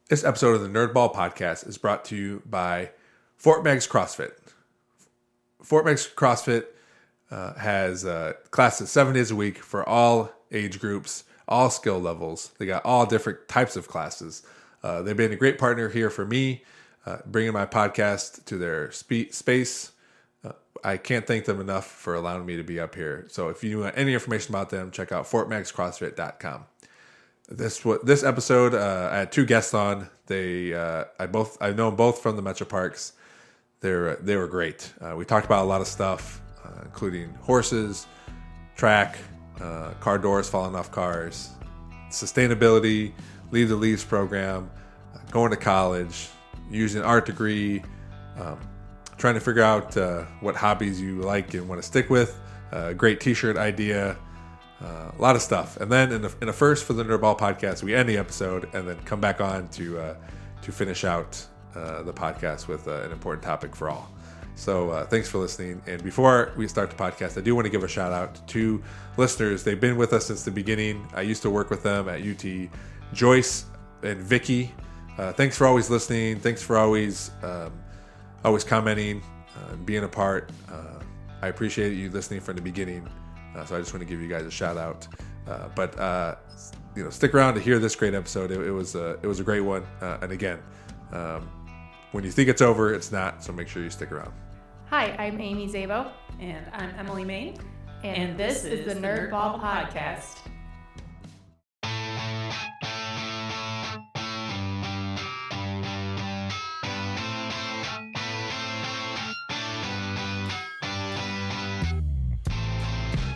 This episode of the Nerdball podcast is brought to you by Fort Meigs CrossFit. Fort Meigs CrossFit has classes 7 days a week for all age groups, all skill levels. They got all different types of classes. They've been a great partner here for me, bringing my podcast to their space. I can't thank them enough for allowing me to be up here. So if you want any information about them, check out fortmeigscrossfit.com. This episode, I had two guests on. I know them both from the Metroparks. They were great. We talked about a lot of stuff, including horses, track, car doors falling off cars, sustainability, Leave the Leaves program, going to college, using an art degree, trying to figure out what hobbies you like and want to stick with. Great T-shirt idea. A lot of stuff. And then in a first for the Nerdball podcast, we end the episode and then come back on to finish out the podcast with an important topic for all. So thanks for listening. And before we start the podcast, I do want to give a shout out to listeners. They've been with us since the beginning. I used to work with them at UT. Joyce and Vicky, thanks for always listening. Thanks for always commenting and being a part. I appreciate you listening from the beginning. So I just want to give you guys a shout out. But stick around to hear this great episode. It was a great one. And again, when you think it's over, it's not. So make sure you stick around. Hi, I'm Amy Szabo. And I'm Emliy. And this is the Nerdball podcast.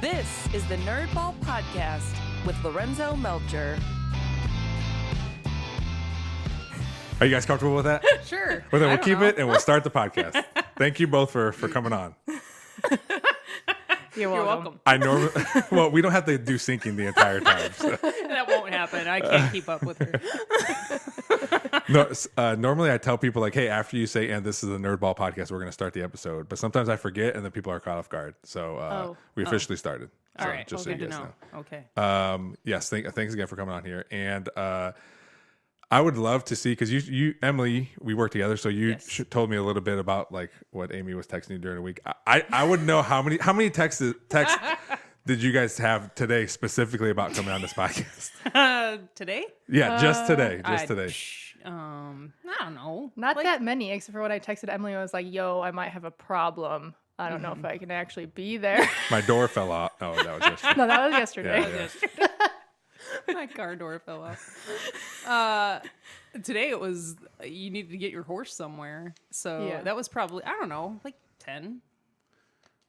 This is the Nerdball podcast with Lorenzo Melcher. Are you guys comfortable with that? Sure. Well, then we'll keep it and we'll start the podcast. Thank you both for coming on. You're welcome. Well, we don't have to do syncing the entire time. So. That won't happen. I can't keep up with her. No, normally I tell people like, hey, after you say, and this is the Nerdball podcast, we're going to start the episode. But sometimes I forget and then people are caught off guard. So we officially started. All so right. Just okay. so you guys know. Okay. Yes. Thanks again for coming on here. And I would love to see, because you, Emily, we work together. So you told me a little bit about like what Amy was texting you during the week. I would know how many texts did you guys have today specifically about coming on this podcast? Today? Yeah, just today. I don't know. Not that many, except for when I texted Emily. I was like, yo, I might have a problem. I don't know if I can actually be there. My door fell off. Oh, that was yesterday. No, that was yesterday. Yeah. My car door fell off. Today it was, you needed to get your horse somewhere. So that was probably, I don't know, like 10.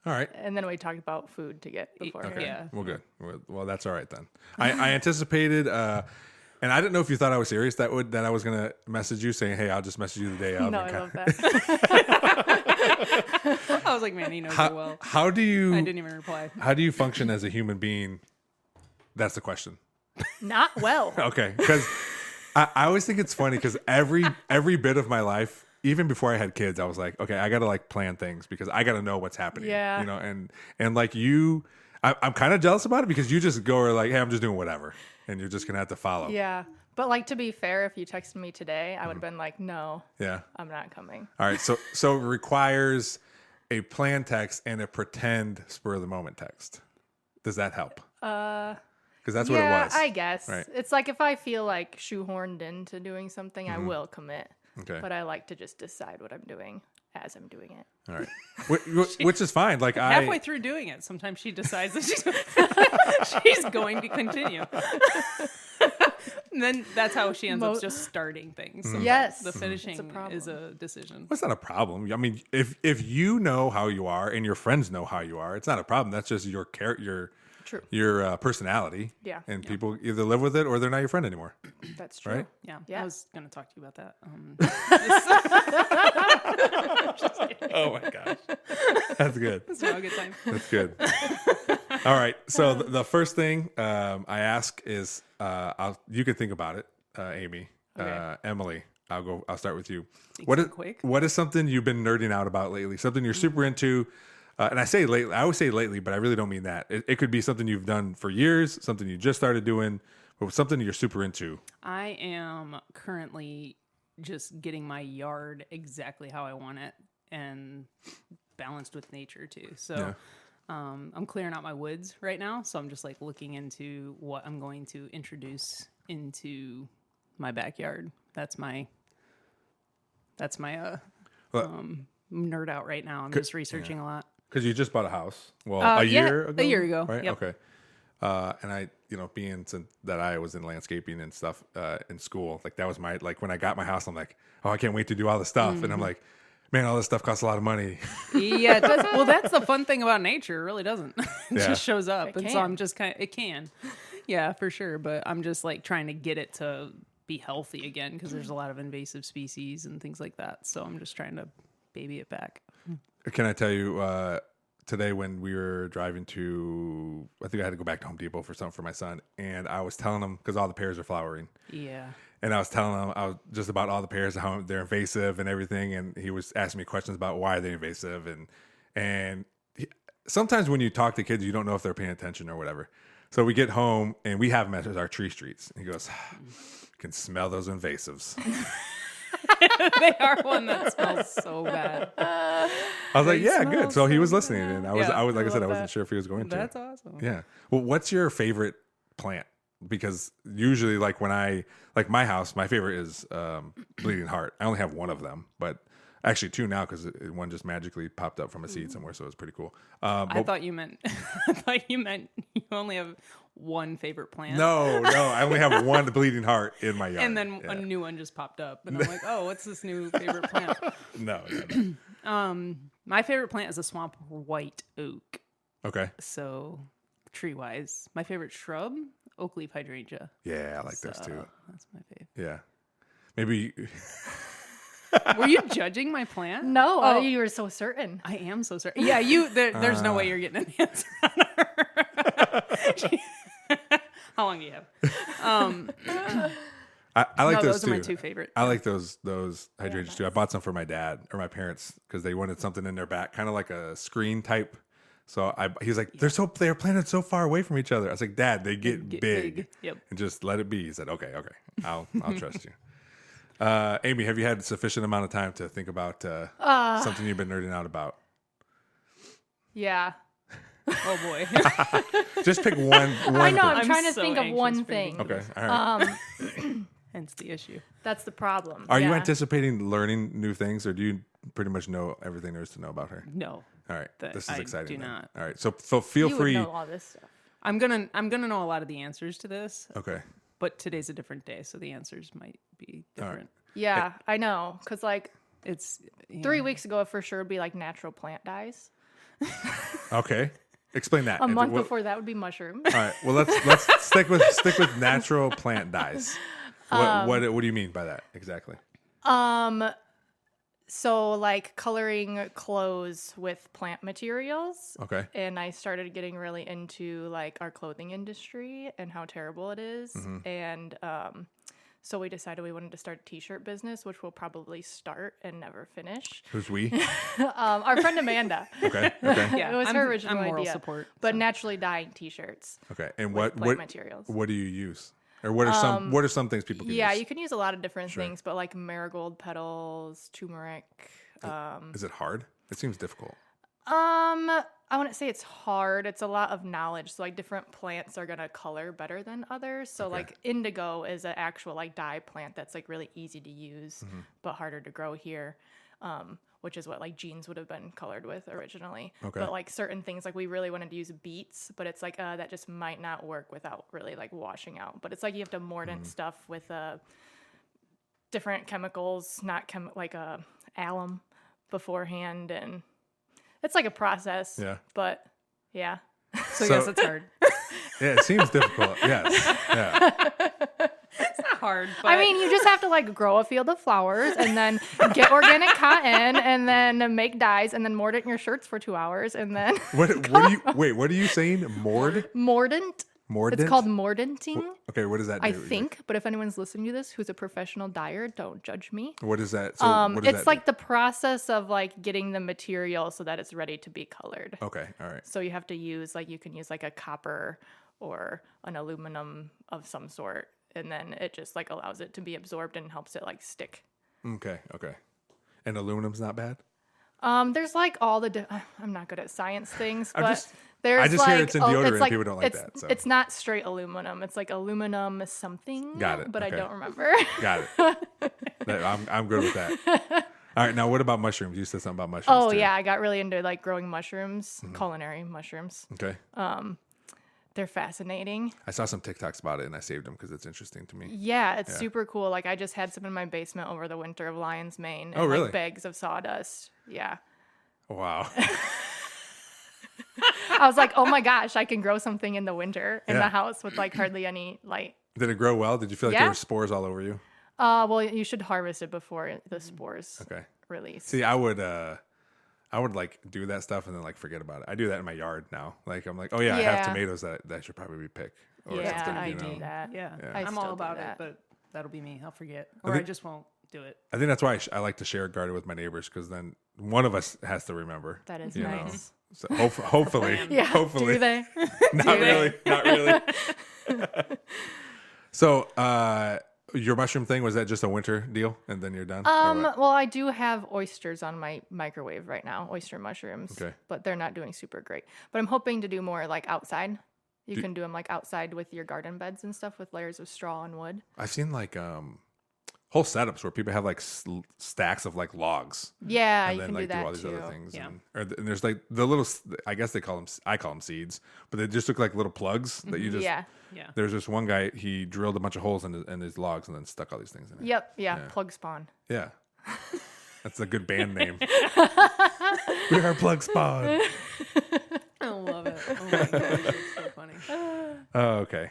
All right. And then we talked about food to get before. Okay. Yeah. Well, good. Well, that's all right then. I anticipated, and I didn't know if you thought I was serious that I was going to message you saying, hey, I'll just message you the day of. No, I love that. I was like, man, he knows it well. How do you... I didn't even reply. How do you function as a human being? That's the question. Not well. Okay. Because I always think it's funny because every bit of my life, even before I had kids, I was like, okay, I got to like plan things because I got to know what's happening. Yeah. You know, and like you, I'm kind of jealous about it because you just go like, hey, I'm just doing whatever. And you're just going to have to follow. Yeah. But like, to be fair, if you texted me today, I would have been like, no, I'm not coming. All right. So it requires a planned text and a pretend spur of the moment text. Does that help? Because that's what it was. I guess. Right. It's like if I feel like shoehorned into doing something, I will commit. Okay. But I like to just decide what I'm doing as I'm doing it. All right. Which is fine. Like Halfway through doing it, sometimes she decides that she's going to continue. And then that's how she ends up just starting things. Sometimes Yes. the finishing is a decision. Well, it's not a problem. I mean, if you know how you are and your friends know how you are, it's not a problem. That's just your True. Your personality. Yeah. And people either live with it or they're not your friend anymore. That's true. Right? Yeah. I was going to talk to you about that. Oh my gosh. That's good. It's a good time. That's good. All right. So the first thing I ask is, you can think about it, Amy, Okay. Emily. I'll start with you. Quick. What is something you've been nerding out about lately? Something you're super into? And I say lately, I always say lately, but I really don't mean that. It could be something you've done for years, something you just started doing, But something you're super into. I am currently just getting my yard exactly how I want it and balanced with nature too. So I'm clearing out my woods right now. So I'm just like looking into what I'm going to introduce into my backyard. That's my nerd out right now. I'm just researching a lot. Because you just bought a house. Well, a year ago? A year ago. Right? Yep. Okay. And I, being that I was in landscaping and stuff in school, like that was when I got my house, I'm like, oh, I can't wait to do all this stuff. And I'm like, man, all this stuff costs a lot of money. Yeah, it does. Well, that's the fun thing about nature. It really doesn't. It just shows up. It And can. so I'm just it can. Yeah, for sure. But I'm just like trying to get it to be healthy again because there's a lot of invasive species and things like that. So I'm just trying to baby it back. Can I tell you, today when we were driving to, I think I had to go back to Home Depot for something for my son, and I was telling him, because all the pears are flowering. Yeah. And I was telling him just about all the pears, how they're invasive and everything, and he was asking me questions about why they're invasive, and sometimes when you talk to kids, you don't know if they're paying attention or whatever. So we get home and we have them as our tree streets. And he goes, "You can smell those invasives." They are one that smells so bad. I was like, "Yeah, good." So he was listening, and I was like I love wasn't that. sure if he was going to. That's awesome. Yeah. Well, what's your favorite plant? Because usually, like my house, my favorite is bleeding heart. I only have one of them, but actually two now because one just magically popped up from a seed somewhere, so it was pretty cool. I thought you meant you only have one favorite plant. No, I only have one bleeding heart in my yard. And then a new one just popped up, and I'm like, oh, what's this new favorite plant? No. My favorite plant is a swamp white oak. Okay. So tree wise, my favorite shrub, oak leaf hydrangea. Yeah, I like those too. That's my favorite. Yeah. Maybe. Were you judging my plant? No, Oh. you were so certain. I am so sorry. Yeah, there's no way you're getting an answer on her. How long do you have? I like those those too. are my two favorite. I like those hydrangeas too. I bought some for my dad or my parents because they wanted something in their back, kind of like a screen type. So he's like, they're planted so far away from each other. I was like, Dad, they get big. Yep. And just let it be. He said, okay, I'll trust you. Amy, have you had sufficient amount of time to think about something you've been nerding out about? Yeah. Oh boy. Just pick one. I know. I'm I'm trying to so think of anxious one for you. thing. Okay. All right. Hence the issue. That's the problem. Are you Yeah. anticipating learning new things, or do you pretty much know everything there is to know about her? No. All right. This is I exciting. do then. not. All right. So feel You free. would know all this stuff. I'm gonna know a lot of the answers to this, Okay. but today's a different day, so the answers might be different. Yeah, I know. Because, It's 3 weeks ago, it for sure would be, natural plant dyes. Okay. Explain that. A month What- before that would be mushrooms. All right. Well, let's stick with natural plant dyes. What do you mean by that exactly? So, coloring clothes with plant materials. Okay. And I started getting really into, our clothing industry and how terrible it is. Mm-hmm. And so we decided we wanted to start a t-shirt business, which we'll probably start and never finish. Who's we? Our friend Amanda. Okay. Yeah, It was her original I'm moral idea. support. But naturally dyeing t-shirts. Okay. And with what plant materials. what do you use? Or what are some things people can Yeah, use? you can use a lot of different things, but marigold petals, turmeric. Is it hard? It seems difficult. I wouldn't say it's hard. It's a lot of knowledge. So different plants are gonna color better than others. So indigo is an actual dye plant that's really easy to use, but harder to grow here. Which is what jeans would have been colored with originally. Okay. But certain things we really wanted to use beets, but it's that just might not work without really washing out. But it's you have to mordant stuff with different chemicals, not alum beforehand, and it's a process. Yeah. But yeah. So yes, it's hard. Yeah, it seems difficult. Yes. Yeah. It's not hard. But I mean, you just have to grow a field of flowers and then get organic cotton and then make dyes and then mordant your shirts for 2 hours and then What are you saying? mordant. Mordant? It's called mordanting. Okay, what does that do? I think, but if anyone's listening to this who's a professional dyer, don't judge me. What is that? So what does It's that do? the process of getting the material so that it's ready to be colored. Okay, all right. So you have to use you can use a copper or an aluminum of some sort. And then it just like allows it to be absorbed and helps it like stick. Okay. And aluminum's not bad? There's like all the I'm not good at science things, but I just like, hear it's in deodorant and people don't like that. So. It's not straight aluminum. It's like aluminum something. Got it. But okay. I don't remember. Got it. I'm good with that. All right. Now, what about mushrooms? You said something about mushrooms. Oh too. yeah, I got really into like growing mushrooms, culinary mushrooms. Okay. They're fascinating. I saw some TikToks about it and I saved them because it's interesting to me. Yeah, it's super cool. Like I just had some in my basement over the winter of lion's mane. And, really? Like, bags of sawdust. Yeah. Wow. I was like, oh my gosh, I can grow something in the winter in the house with like hardly any light. Did it grow well? Did you feel like there were spores all over you? Well, you should harvest it before the spores release. See, I would like do that stuff and then like forget about it. I do that in my yard now. Like I'm like, oh yeah, I have tomatoes that should probably be picked. Or I do that. Yeah. I I'm still all do about that. it, but that'll be me. I'll forget. Or I just won't do it. I think that's why I like to share a garden with my neighbors because then one of us has to remember. That is you nice. know? So hopefully, hopefully, Do they? not really. So, your mushroom thing, was that just a winter deal and then you're done? Well, I do have oysters on my microwave right now, oyster mushrooms. Okay. But they're not doing super great. But I'm hoping to do more like outside. You can do them like outside with your garden beds and stuff with layers of straw and wood. I've seen like whole setups where people have like stacks of like logs. Yeah, and you then can like do that all these too. other things. Yeah. And there's like the little, I guess I call them seeds, but they just look like little plugs that you just. Yeah. There's this one guy, he drilled a bunch of holes in his logs and then stuck all these things in it. Yep. Yeah. Plug spawn. Yeah. That's a good band name. We are Plug Spawn. I love it. Oh my gosh, it's so funny. Oh, okay.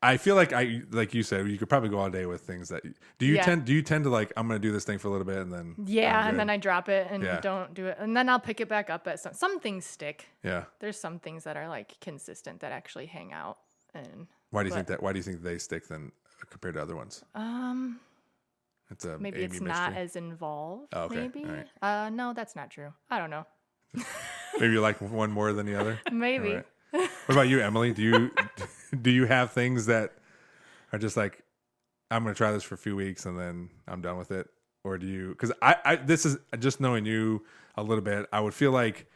I feel like like you said, you could probably go all day with things that do you tend to like, I'm going to do this thing for a little bit and then and then I drop it and don't do it. And then I'll pick it back up at some things stick. Yeah. There's some things that are like consistent that actually hang out. And why do you think they stick then compared to other ones? It's a maybe Amy it's mystery. not as involved. Oh, okay. Maybe. All No, that's not true. I don't know. Maybe you like one more than the other? Maybe. All right. What about you, Emily? Do you have things that are just like, I'm going to try this for a few weeks and then I'm done with it? Or do you, because I this is just knowing you a little bit, I would feel like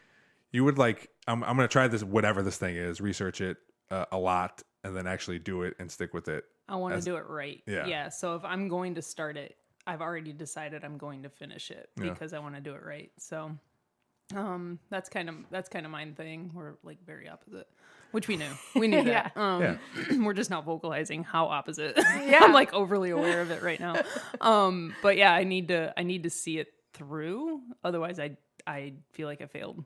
you would like, I'm going to try this, whatever this thing is, research it a lot and then actually do it and stick with it. I want to do it right. Yeah. So if I'm going to start it, I've already decided I'm going to finish it because I want to do it right. So that's kind of my thing. We're like very opposite, which we knew. We knew that. We're just not vocalizing how opposite. I'm like overly aware of it right now. But yeah, I need to see it through. Otherwise I feel like I failed.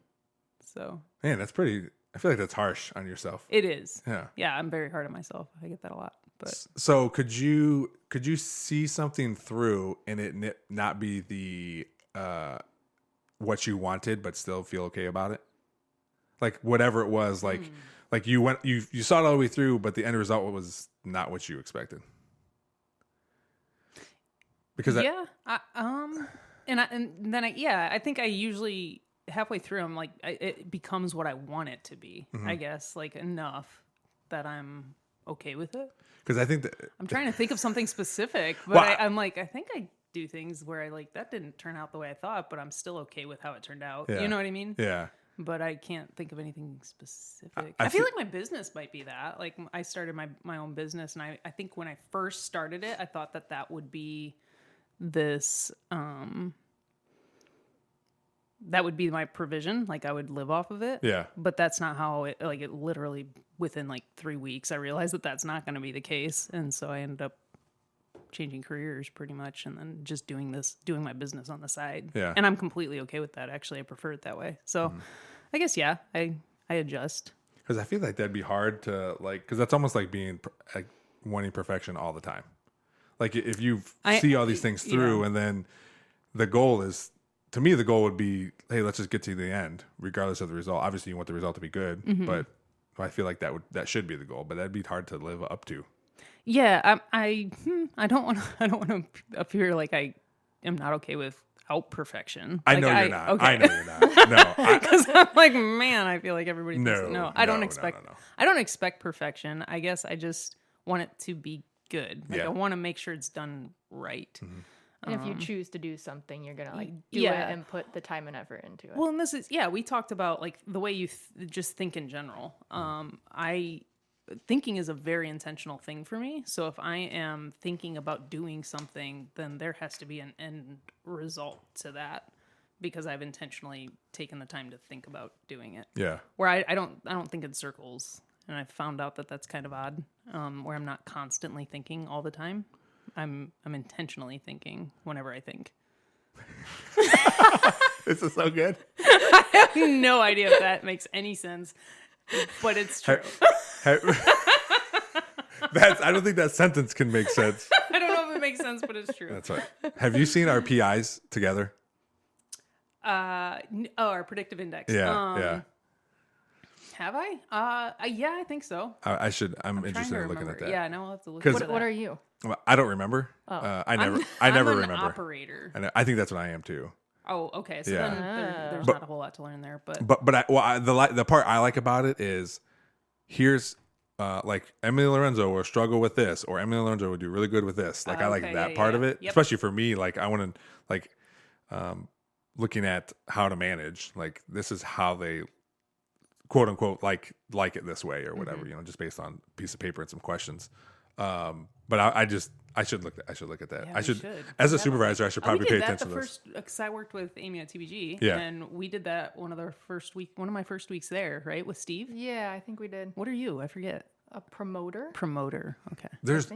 So Man, that's pretty, I feel like that's harsh on yourself. it is. Yeah. Yeah, I'm very hard on myself. I get that a lot. But So could you see something through and it not be the what you wanted, but still feel okay about it? Like whatever it was, like you saw it all the way through, but the end result was not what you expected. Because I think I usually halfway through I'm like it becomes what I want it to be. I guess like enough that I'm okay with it. Because I think that I'm trying to think of something specific, but I'm like, I think I do things where I like, that didn't turn out the way I thought, but I'm still okay with how it turned out. Yeah. You know what I mean? Yeah. But I can't think of anything specific. I I feel feel- like my business might be that. Like I started my own business, and I think when I first started it, I thought that would be this, that would be my provision. Like I would live off of it. Yeah. But that's not how it, like it literally within like 3 weeks, I realized that that's not going to be the case. And so I ended up changing careers pretty much. And then just doing my business on the side. Yeah. And I'm completely okay with that. Actually, I prefer it that way. So I guess, yeah, I adjust. Because I feel like that'd be hard to like, because that's almost like being like wanting perfection all the time. Like if you see all these things through and then the goal is, to me, the goal would be, hey, let's just get to the end, regardless of the result. Obviously, you want the result to be good, but I feel like that should be the goal. But that'd be hard to live up to. Yeah, I don't want to appear like I am not okay with out perfection. I Like, know you're not. Okay. I know you're not. No. Because I'm like, man, I feel like everybody thinks No, I don't no, expect no. I don't expect perfection. I guess I just want it to be good. Like Yeah. I want to make sure it's done right. And if you choose to do something, you're gonna like do yeah. it and put the time and effort into it. Well, and this is we talked about like the way you just think in general. Thinking is a very intentional thing for me. So if I am thinking about doing something, then there has to be an end result to that because I've intentionally taken the time to think about doing it. Yeah. Where I don't think in circles, and I've found out that that's kind of odd. Where I'm not constantly thinking all the time. I'm intentionally thinking whenever I think. This is so good. I have no idea if that makes any sense, but it's true. I don't think that sentence can make sense. I don't know if it makes sense, but it's true. That's right. Have you seen our PIs together? Our predictive index. Yeah. Have I? Yeah, I think so. I should. I'm Trying interested to in looking at remember. that. Yeah, no, I'll have to look. What are you? Well, I don't remember. I never I'm an remember. operator. I think that's what I am too. Oh, okay. So Yeah. then there's not a whole lot to learn there, but The part I like about it is here's like Emily Lorenzo will struggle with this, or Emily Lorenzo would do really good with this. Like I like Okay, that part of it, Yep. especially for me. Like I want to like looking at how to manage. Like this is how they quote unquote like it this way or whatever. You know, just based on a piece of paper and some questions. But I should look at that. Yeah, I we should should. as a supervisor I should probably we pay did that attention to the this. first because I worked with Amy at TBG, Yeah. and we did that one of my first weeks there, right, with Steve. Yeah, I think we did. What are you? I forget. A promoter? Promoter. Okay. There's do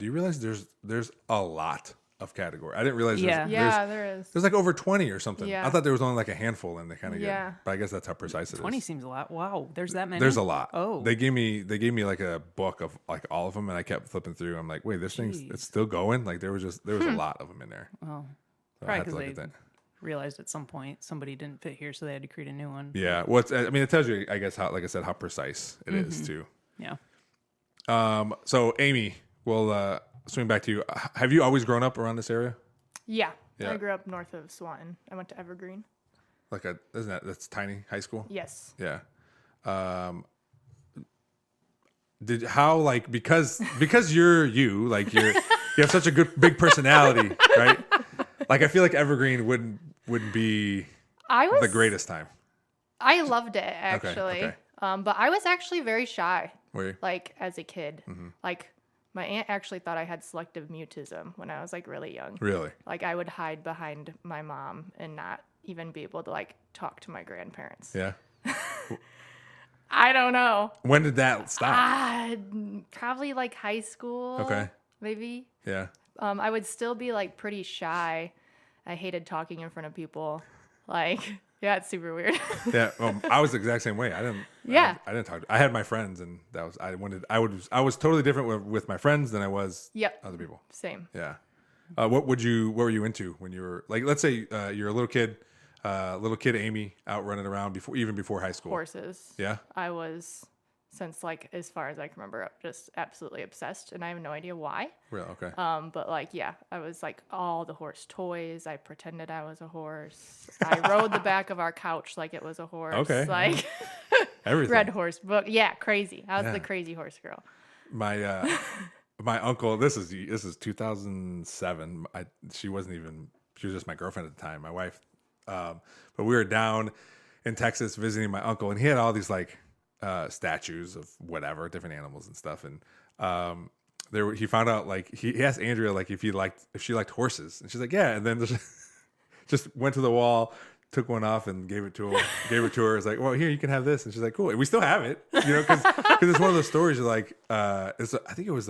you realize there's a lot of category. I didn't realize Yeah. There is. there's like over 20 or something. Yeah. I thought there was only like a handful and they kind of Yeah. get, but I guess that's how precise it is. 20 seems a lot. Wow, there's that many. There's a lot. Oh, They gave me like a book of like all of them and I kept flipping through. I'm like, wait, this thing's it's still going? Like there was a lot of them in there. well, So I probably had to because look they at that. realized at some point somebody didn't fit here, so they had to create a new one. Yeah. Well, I mean, it tells you, I guess, how, like I said, how precise it is too. Yeah. So Amy, we'll swing back to you. Have you always grown up around this area? Yeah. Yeah. I grew up north of Swanton. I went to Evergreen. Like that's tiny high school? Yes. Yeah. Because you're you, like you have such a good big personality, right? Like I feel like Evergreen wouldn't be the greatest time. I loved it actually. okay. But I was actually very shy. Were you? Like as a kid. Like my aunt actually thought I had selective mutism when I was like really young. Really? Like I would hide behind my mom and not even be able to like talk to my grandparents. Yeah. I don't know. When did that stop? Probably like high school. Okay. Maybe. Yeah. I would still be like pretty shy. I hated talking in front of people. Like, yeah, it's super weird. Yeah. I was the exact same way. I didn't. Yeah. I didn't talk. I had my friends, and that was I was totally different with my friends than I was Yep. other people. Same. Yeah. What were you into when you were like? Let's say you're a little kid Amy out running around before high school. Horses. Yeah. I was, since like as far as I can remember, just absolutely obsessed, and I have no idea why. Real okay. But like, yeah, I was like all the horse toys. I pretended I was a horse. I rode the back of our couch like it was a horse. Okay. Like Everything. Red Horse book. Yeah, crazy. I was Yeah. the crazy horse girl. My my uncle. This is 2007. She was just my girlfriend at the time. My wife. But we were down in Texas visiting my uncle, and he had all these like statues of whatever different animals and stuff. And he found out like he asked Andrea like if she liked horses, and she's like yeah. And then just went to the wall, took one off, and gave it to her. It's like, well, here you can have this, and she's like, cool. And we still have it, you know, because it's one of those stories. You're like, I think it was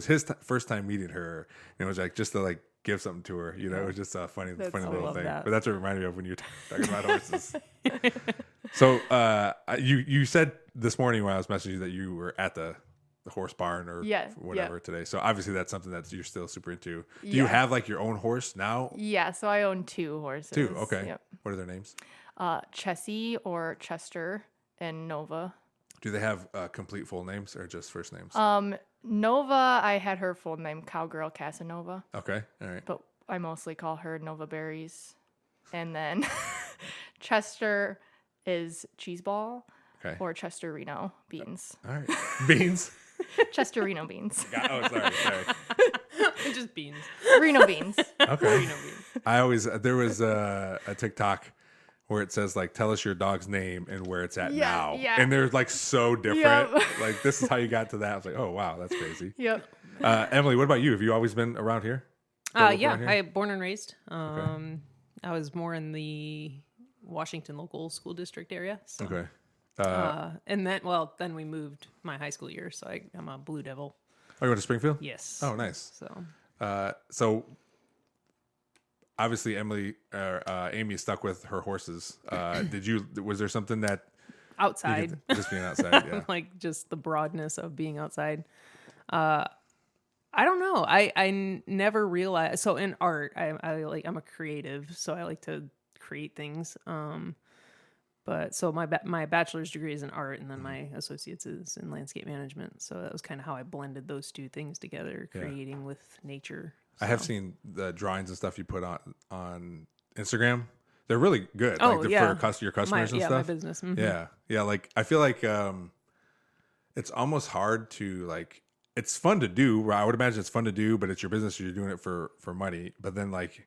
his first time meeting her, and it was like just to like give something to her, you know. It was just a funny little thing. that. But that's what reminded me of when you were talking about horses. So you said this morning when I was messaging you that you were at the horse barn or whatever today. So obviously that's something that you're still super into. Do you have like your own horse now? Yeah, so I own 2 horses. 2, okay. Yep. What are their names? Chessie or Chester and Nova. Do they have complete full names or just first names? Nova, I had her full name, Cowgirl Casanova. Okay, all right. But I mostly call her Nova Berries. And then Chester is cheese ball or Chester Reno beans. All right. Beans? Chester Reno beans. Sorry. Just beans. Reno beans. Okay. Reno beans. There was a TikTok where it says like, tell us your dog's name and where it's at now. Yeah. And they're like so different. Yep. Like this is how you got to that. I was like, oh wow, that's crazy. Yep. Emily, what about you? Have you always been around here? Yeah, Around here? I born and raised. I was more in the Washington local school district area. So. Okay. And then we moved my high school year, so I'm a Blue Devil. Oh, you went to Springfield? Yes. Oh, nice. So. So obviously Amy stuck with her horses. Was there something that Outside. just being outside? Yeah. Like just the broadness of being outside. I don't know. I never realized. So in art, I'm a creative, so I like to create things. But so my bachelor's degree is in art, and then my associate's is in landscape management. So that was kind of how I blended those two things together, creating with nature. I have seen the drawings and stuff you put on Instagram. They're really good. Oh, like yeah. For your customers and stuff. My business. Mm-hmm. Yeah. Like I feel like it's almost hard to like. It's fun to do. I would imagine it's fun to do, but it's your business. You're doing it for money. But then like,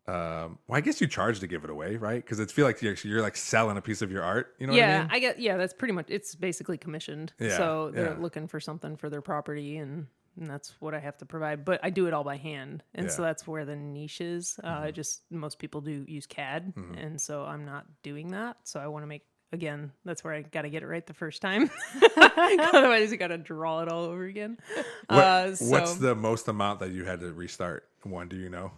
I guess you charge to give it away, right? Because it's feel like you're like selling a piece of your art. You know what I mean? That's pretty much. It's basically commissioned. Yeah, So they're looking for something for their property, and that's what I have to provide. But I do it all by hand, and so that's where the niche is. Just most people do use CAD, and so I'm not doing that. So I want to make. Again, that's where I got to get it right the first time. Otherwise, you got to draw it all over again. What's the most amount that you had to restart? One, do you know?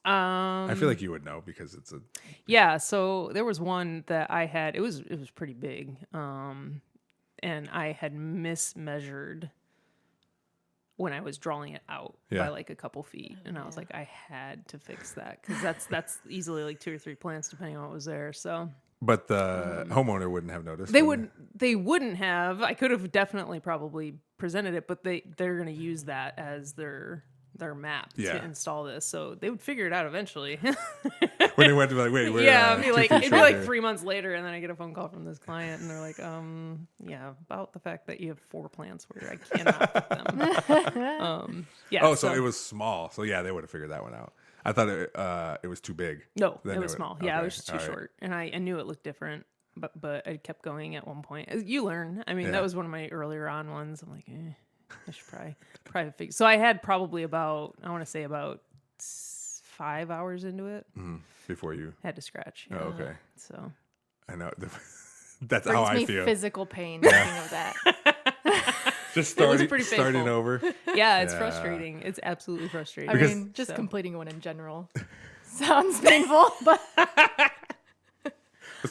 I feel like you would know because it's a... Yeah, so there was one that I had. It was pretty big. And I had mismeasured when I was drawing it out by like a couple feet. And I was like, I had to fix that because that's easily like 2 or 3 plants depending on what was there. So... But the homeowner wouldn't have noticed. They wouldn't have. I could have definitely probably presented it, but they're going to use that as their map to install this. So they would figure it out eventually. When they went to be like, wait, we're it'd be like 2 3 months later, and then I get a phone call from this client, and they're like, about the fact that you have 4 plants where I cannot put them. So it was small. So yeah, they would have figured that one out. I thought it was too big. No, it was small. Yeah, it was too short, and I knew it looked different, but I kept going at one point. You learn. I mean, that was one of my earlier on ones. I'm like, I should probably figure. So I had probably about 5 hours into it before you had to scratch. Oh, okay. So I know that's Brings how I me feel. Physical pain thinking of that. Just starting over. Yeah, it's frustrating. It's absolutely frustrating. I mean, just completing one in general sounds painful, but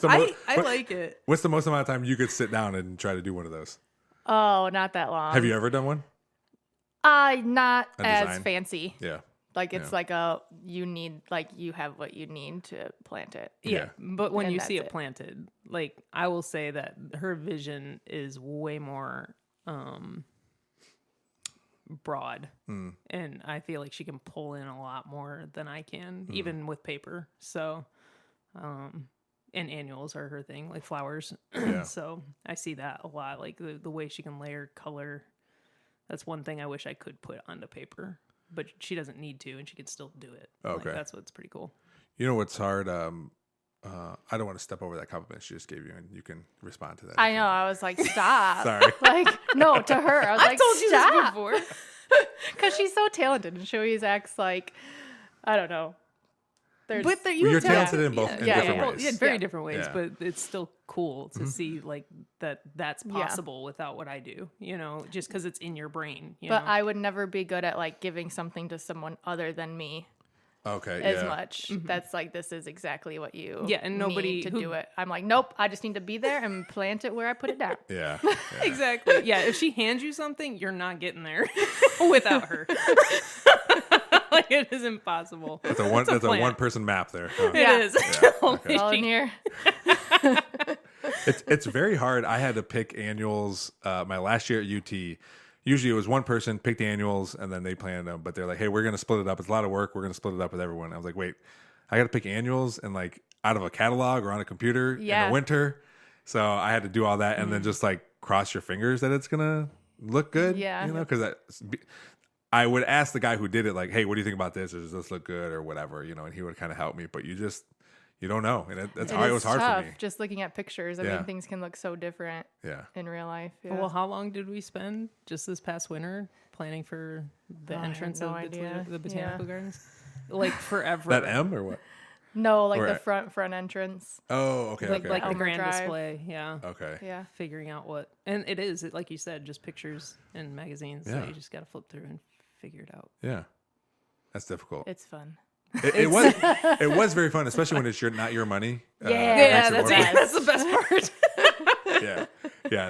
I like it. What's the most amount of time you could sit down and try to do one of those? Oh, not that long. Have you ever done one? Not as design? fancy. Yeah. Like it's like you have what you need to plant it. Yeah. But when And you see that's it planted, like I will say that her vision is way more broad, and I feel like she can pull in a lot more than I can, even with paper. So, and annuals are her thing, like flowers. So I see that a lot, like the way she can layer color. That's one thing I wish I could put onto paper, but she doesn't need to, and she can still do it. Okay, like, that's what's pretty cool. You know what's hard? I don't want to step over that compliment she just gave you, and you can respond to that. I know. I was like, stop. Sorry. Like, no, to her. I was like, told you this stop. before. Because she's so talented, and she always acts like, I don't know. You're talented in both in different ways. Yeah, very different ways, Yeah. but it's still cool to see like that's possible without what I do, just because it's in your brain. But I would never be good at like giving something to someone other than me. Okay. As much. That's like, this is exactly what you and nobody need to do it. I'm like, nope, I just need to be there and plant it where I put it down. Yeah. Exactly. Yeah, if she hands you something, you're not getting there without her. Like, it is impossible. That's a one person map there. Huh? It is. Yeah, okay. It's all in here. It's very hard. I had to pick annuals my last year at UT. usually it was one person picked the annuals and then they planned them, but they're like, hey, we're going to split it up. It's a lot of work. We're going to split it up with everyone. I was like, wait, I got to pick annuals and like out of a catalog or on a computer in the winter. So I had to do all that and then just like cross your fingers that it's going to look good. Yeah. You know, because I would ask the guy who did it, like, hey, what do you think about this? Or does this look good or whatever, you know, and he would kind of help me, but you don't know. And it was hard tough, for me. just looking at pictures. I mean, things can look so different in real life. Yeah. Well, how long did we spend just this past winter planning for the entrance of the Botanical Gardens? Like forever. That M or what? No, like the front entrance. Oh, okay. Like the Elmer grand Drive. display. Yeah. Okay. Yeah. Figuring out what, and it is, like you said, just pictures and magazines that you just got to flip through and figure it out. Yeah. That's difficult. It's fun. It was very fun, especially when it's not your money. That's the best part. yeah,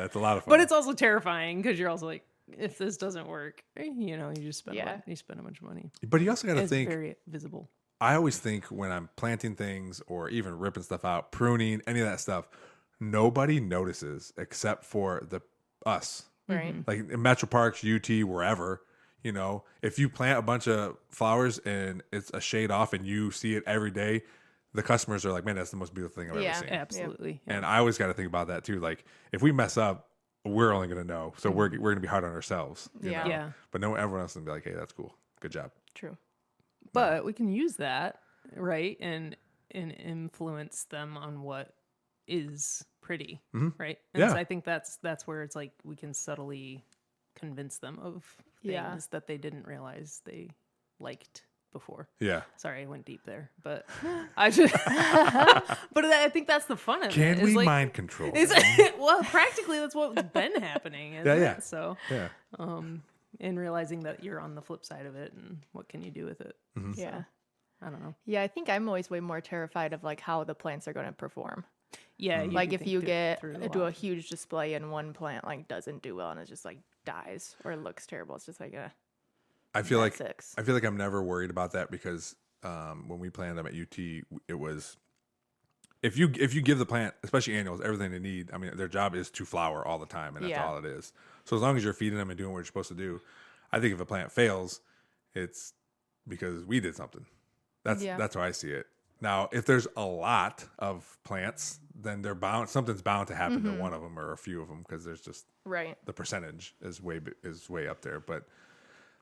that's a lot of fun. But it's also terrifying because you're also like, if this doesn't work, you know, you just spend you spend a bunch of money. But you also got to think. It's very visible. I always think when I'm planting things or even ripping stuff out, pruning, any of that stuff, nobody notices except for us. Right. Like in Metroparks, UT, wherever. You know, if you plant a bunch of flowers and it's a shade off and you see it every day, the customers are like, man, that's the most beautiful thing I've ever seen. Absolutely. Yeah. And I always got to think about that too. Like if we mess up, we're only going to know. So we're going to be hard on ourselves. You know? Yeah. But everyone else will be like, hey, that's cool. Good job. True. But we can use that, right? And influence them on what is pretty, right? And so I think that's where it's like we can subtly convince them of things that they didn't realize they liked before. Yeah. Sorry, I went deep there, but I just but I think that's the fun of it. Can we like, mind control? Well, practically that's what's been happening. Isn't Yeah. It? So and realizing that you're on the flip side of it and what can you do with it. Yeah. So, I don't know. Yeah, I think I'm always way more terrified of like how the plants are going to perform. Yeah. Like if you do a huge display and one plant like doesn't do well and it just like dies or looks terrible. It's just like I feel like 6. I feel like I'm never worried about that because when we planted them at UT, it was if you give the plant, especially annuals, everything they need. I mean, their job is to flower all the time, and that's all it is. So as long as you're feeding them and doing what you're supposed to do, I think if a plant fails, it's because we did something. That's how I see it. Now, if there's a lot of plants, then something's bound to happen to one of them or a few of them because there's just the percentage is way up there. But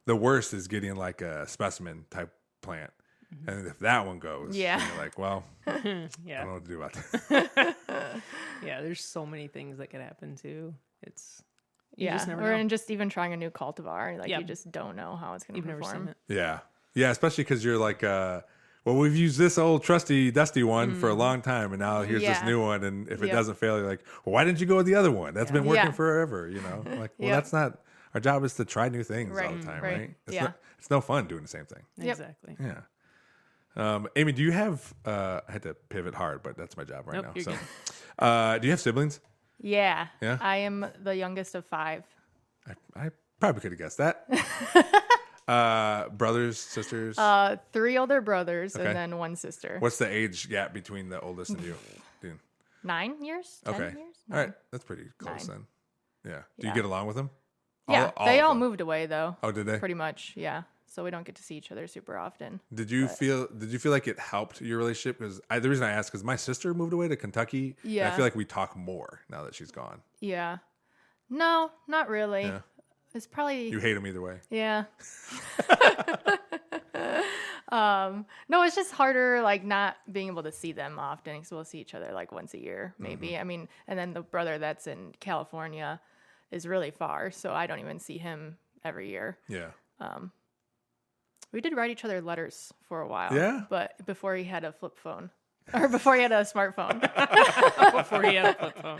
the worst is getting like a specimen type plant. And if that one goes, you're like, well, I don't know what to do about that. There's so many things that could happen too. You just never know. And just even trying a new cultivar, like you just don't know how it's going to perform. Never seen it. Yeah, especially because you're like, well, we've used this old trusty, dusty one for a long time, and now here's this new one, and if it doesn't fail, you're like, well, why didn't you go with the other one? That's been working forever, you know? Like, well, that's not, our job is to try new things all the time, right? It's no fun doing the same thing. Exactly. Yeah. Amy, do you have, I had to pivot hard, but that's my job right now. You're So, good. do you have siblings? Yeah. Yeah? I am the youngest of 5. I probably could have guessed that. Brothers, sisters? 3 older brothers Okay. and then 1 sister. What's the age gap between the oldest and you? 9 years? 10 Okay. years? All right. That's pretty close 9. then. Yeah. Do you Yeah. get along with them? Yeah, All they of all them? moved away though. Oh, did they? Pretty much, yeah. So we don't get to see each other super often. Did you feel like it helped your relationship? Because the reason I asked, because my sister moved away to Kentucky. And I Yeah. feel like we talk more now that she's gone. Yeah. No, not really. Yeah. It's probably You hate them either way. yeah. No, it's just harder, like not being able to see them often because we'll see each other like once a year, maybe. I mean, and then the brother that's in California is really far, so I don't even see him every year. Yeah. We did write each other letters for a while. Yeah? But before he had a flip phone. Or before he had a smartphone. Before he had a flip phone.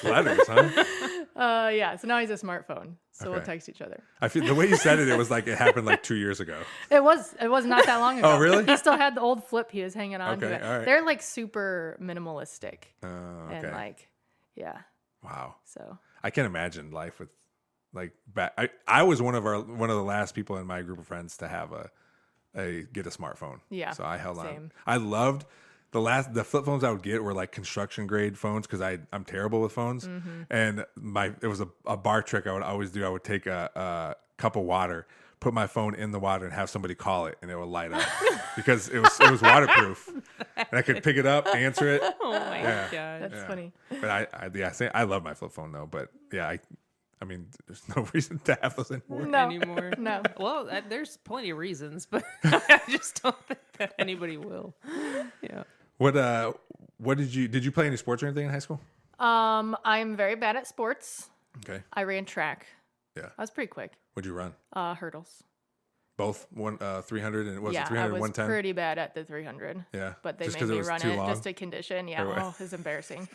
Letters, huh? Yeah, so now he's a smartphone. So we'll Okay. text each other. I feel the way you said it, it was like it happened like 2 years ago. It was not that long ago. Oh, really? He still had the old flip he was hanging on to Okay, it. all right. They're like super minimalistic. Okay. And like, yeah. Wow. So I can't imagine life with like back. I was one of the last people in my group of friends to have get a smartphone. Yeah, So I held on. same. I loved the flip phones I would get were like construction grade phones because I'm terrible with phones. And it was a bar trick I would always do. I would take a cup of water, put my phone in the water, and have somebody call it, and it would light up because it was waterproof, and I could pick it up, answer it. Oh my god, That's funny. But I love my flip phone though. But yeah, I mean, there's no reason to have those anymore. No. anymore. No. Well, there's plenty of reasons, but I just don't think that anybody will. Yeah. What did you play any sports or anything in high school? I'm very bad at sports. Okay. I ran track. Yeah. I was pretty quick. What'd you run? Hurdles. Both 300 and was Yeah, it 300 I and was 110? pretty bad at the 300. Yeah. But they Just made 'cause it me was run too it long? just to condition. Yeah. Or what? Oh, it's embarrassing.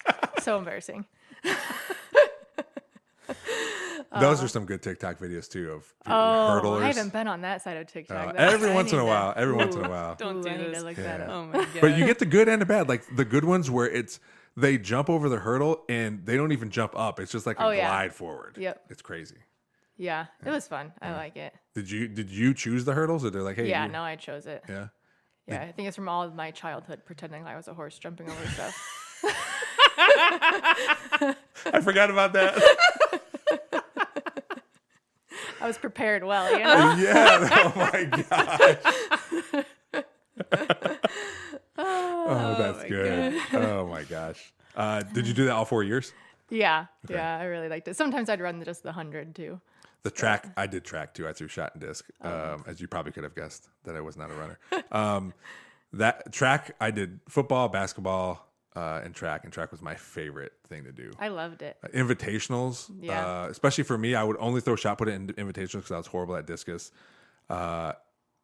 So embarrassing. Those are some good TikTok videos too of Oh, hurdlers. I haven't been on that side of TikTok. That's- Every I once in a need while. to- Every once in a Ooh. while. Don't do I need this. to look that up. Oh my god. But you get the good and the bad. Like the good ones where they jump over the hurdle and they don't even jump up. It's just like a Oh, yeah. glide forward. Yep. It's crazy. Yeah, it was fun. I like it. Did you choose the hurdles or they're like, hey, Yeah, you- no, I chose it. Yeah. Yeah, I think it's from all of my childhood pretending I was a horse jumping over stuff. I forgot about that. I was prepared well, you know? Yeah. Oh my gosh. Oh, that's my good. Oh my gosh. Did you do that all 4 years? Yeah, yeah, I really liked it. Sometimes I'd run just the 100 too. The track, I did track too. I threw shot and disc, as you probably could have guessed that I was not a runner. That track, I did football, basketball, and track. And track was my favorite thing to do. I loved it. Invitationals, Yeah. especially for me, I would only throw shot put in invitationals because I was horrible at discus.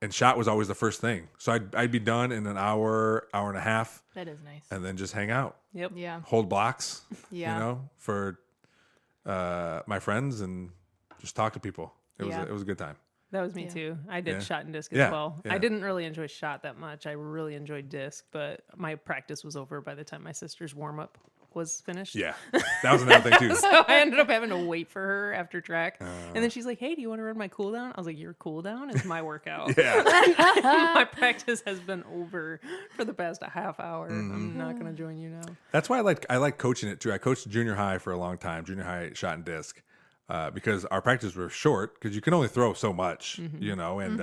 And shot was always the first thing. So I'd be done in an hour and a half, That is nice. and then just hang out, Yep. Yeah. hold blocks, Yeah. you know, for my friends and just talk to people. It was a good time. That was me Yeah. too. I did Yeah. shot and disc as Yeah, well. yeah. I didn't really enjoy shot that much. I really enjoyed disc, but my practice was over by the time my sister's warm up was finished. Yeah, that was another thing too. So I ended up having to wait for her after track. And then she's like, hey, do you want to run my cool down? I was like, your cool down is my workout. Yeah, My practice has been over for the past half hour. I'm not going to join you now. that's why I like coaching it too. I coached junior high for a long time, junior high shot and disc, because our practices were short because you can only throw so much, you know, and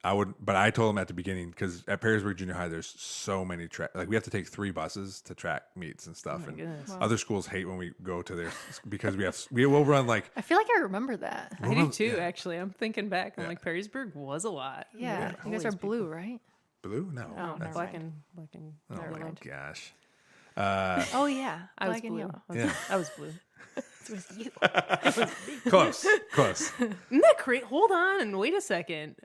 I told them at the beginning because at Perrysburg Junior High there's so many track, like we have to take 3 buses to track meets and stuff, and goodness. other schools hate when we go to there because we will run like I feel like I remember that. I do too, actually. I'm thinking back. I'm like, Perrysburg was a lot. Yeah. You guys are blue, right? blue. No, Oh, never Black mind. and oh never my mind. gosh, Oh, yeah. I was Black and blue. yellow. yeah, I was blue. It was you. close. Isn't that great? Hold on and wait a second.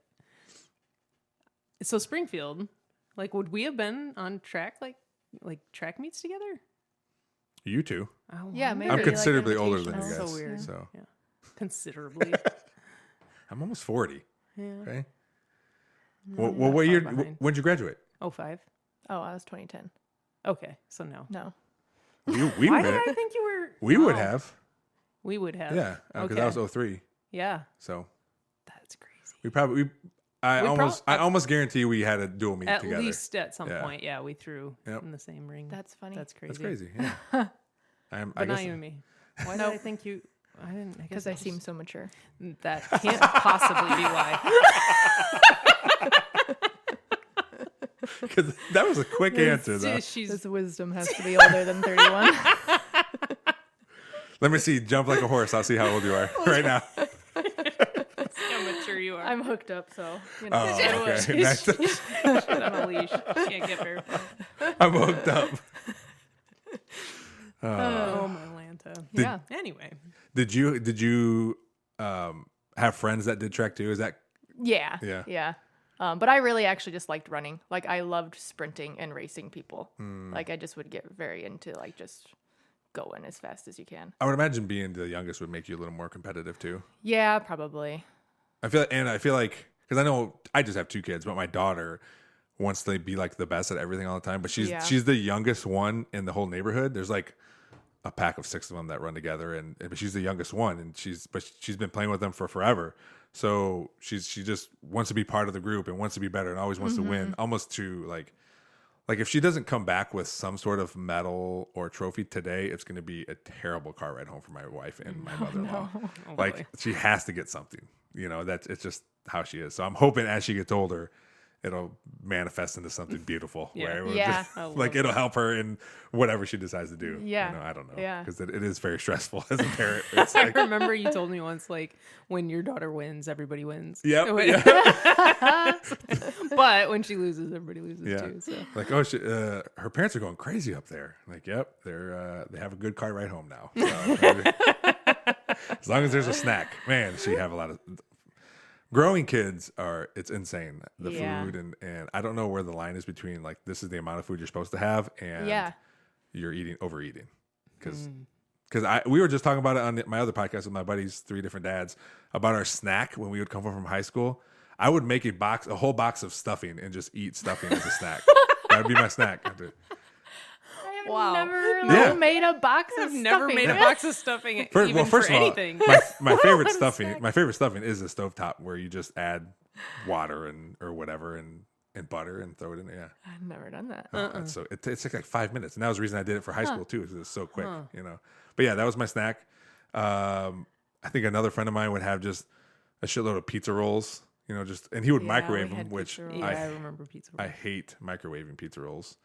So Springfield, like, would we have been on track, like track meets together? You two. Oh, Yeah, wow. maybe. I'm like considerably older than you invitationals. guys. So weird. So Yeah. Considerably. I'm almost 40. Yeah. Okay. No, Well, not what far year? behind. When'd you graduate? 05. Oh, I was 2010. Okay, so no. No. We Why would. did I think you were? We would No. have. We would have. Yeah, because Okay. that was 03. Yeah. So That's crazy. we probably. I almost guarantee we had a dual meet At together. least at some Yeah. point, yeah, we threw Yep. in the same ring. That's funny. That's crazy. That's crazy. Yeah. I But not guess. you and me. Why did I think you? I didn't. Because I seem so mature. That can't possibly be why. Because that was a quick answer, though. She's This wisdom has to be older than 31. Let me see. Jump like a horse. I'll see how old you are right now. how mature you are. I'm hooked up, so, you know. Oh, okay. She's- Nice. She's on a leash. Can't get very far. I'm hooked up. Oh my Lanta. Yeah. Anyway, Did you have friends that did track too? Is that Yeah. Yeah. Yeah. But I really actually just liked running. Like, I loved sprinting and racing people. Like, I just would get very into, like, just going as fast as you can. I would imagine being the youngest would make you a little more competitive too. Yeah, probably. I feel like because I know I just have 2 kids, but my daughter wants to be like the best at everything all the time. But Yeah. she's the youngest one in the whole neighborhood. There's like a pack of 6 of them that run together, but she's the youngest one, and she's been playing with them for forever. So she just wants to be part of the group and wants to be better and always wants to win, almost to like Like if she doesn't come back with some sort of medal or trophy today, it's going to be a terrible car ride home for my wife and my mother-in-law. Oh, Like boy. she has to get something. It's just how she is. So I'm hoping as she gets older, it'll manifest into something beautiful. Yeah. Where it will Yeah. just, I love like it'll help her in whatever she decides to do. Yeah. I don't know. Yeah. Because it is very stressful as a parent. It's I like, remember you told me once, like, when your daughter wins, everybody wins. yep. When- Yeah. But when she loses, everybody loses Yeah. too. So Like, oh, her parents are going crazy up there. Like, yep, they have a good car ride home now. So, as long as there's a snack, man, she have a lot of. Growing kids it's insane. The Yeah. food and I don't know where the line is between like this is the amount of food you're supposed to have and you're overeating because we were just talking about it on my other podcast with my buddies, 3 different dads, about our snack when we would come home from high school. I would make a whole box of stuffing and just eat stuffing as a snack. That would be my snack. I have Wow. never made a box of I've never stuffing. made a box of stuffing even First for of all, anything. my favorite stuffing. My favorite stuffing is the stovetop where you just add water or whatever and butter and throw it in there. Yeah. I've never done that. And so it takes like 5 minutes, and that was the reason I did it for high school too, because it was so quick, But yeah, that was my snack. I think another friend of mine would have just a shitload of pizza rolls, and he would Yeah, microwave we them, had which pizza rolls. Yeah, I remember pizza I rolls. hate microwaving pizza rolls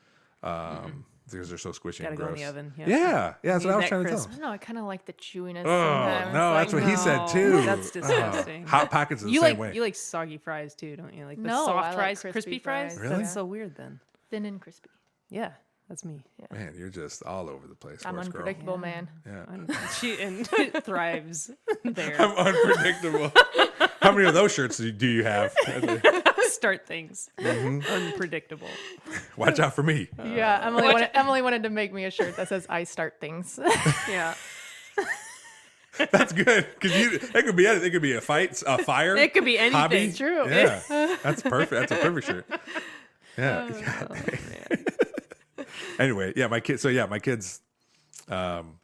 because they're so squishy Gotta and go in gross. the oven. Yeah, that's what I was Need trying to that tell I him. don't know. I kind of like the chewiness. Oh sometimes. no, Like, that's what he said no, too. that's disgusting. Hot Pockets is the You same like way. you like soggy fries too, don't you? Like the No, I soft like fries, crispy crispy fries. fries. Really? That's so weird. Then thin and crispy. yeah, that's me. Man, you're just all over the place. I'm horse girl. unpredictable, man. Yeah. She thrives there. I'm unpredictable. How many of those shirts do you have? Start things unpredictable. Watch out for me. Yeah, Emily wanted to make me a shirt that says "I start things." Yeah, That's good because it could be anything. It could be a fight, a fire. it could be anything. Hobby. It's true. Yeah, that's perfect. That's a perfect shirt. Yeah. Oh, man. Anyway, yeah, my kids. So yeah, my kids. I'm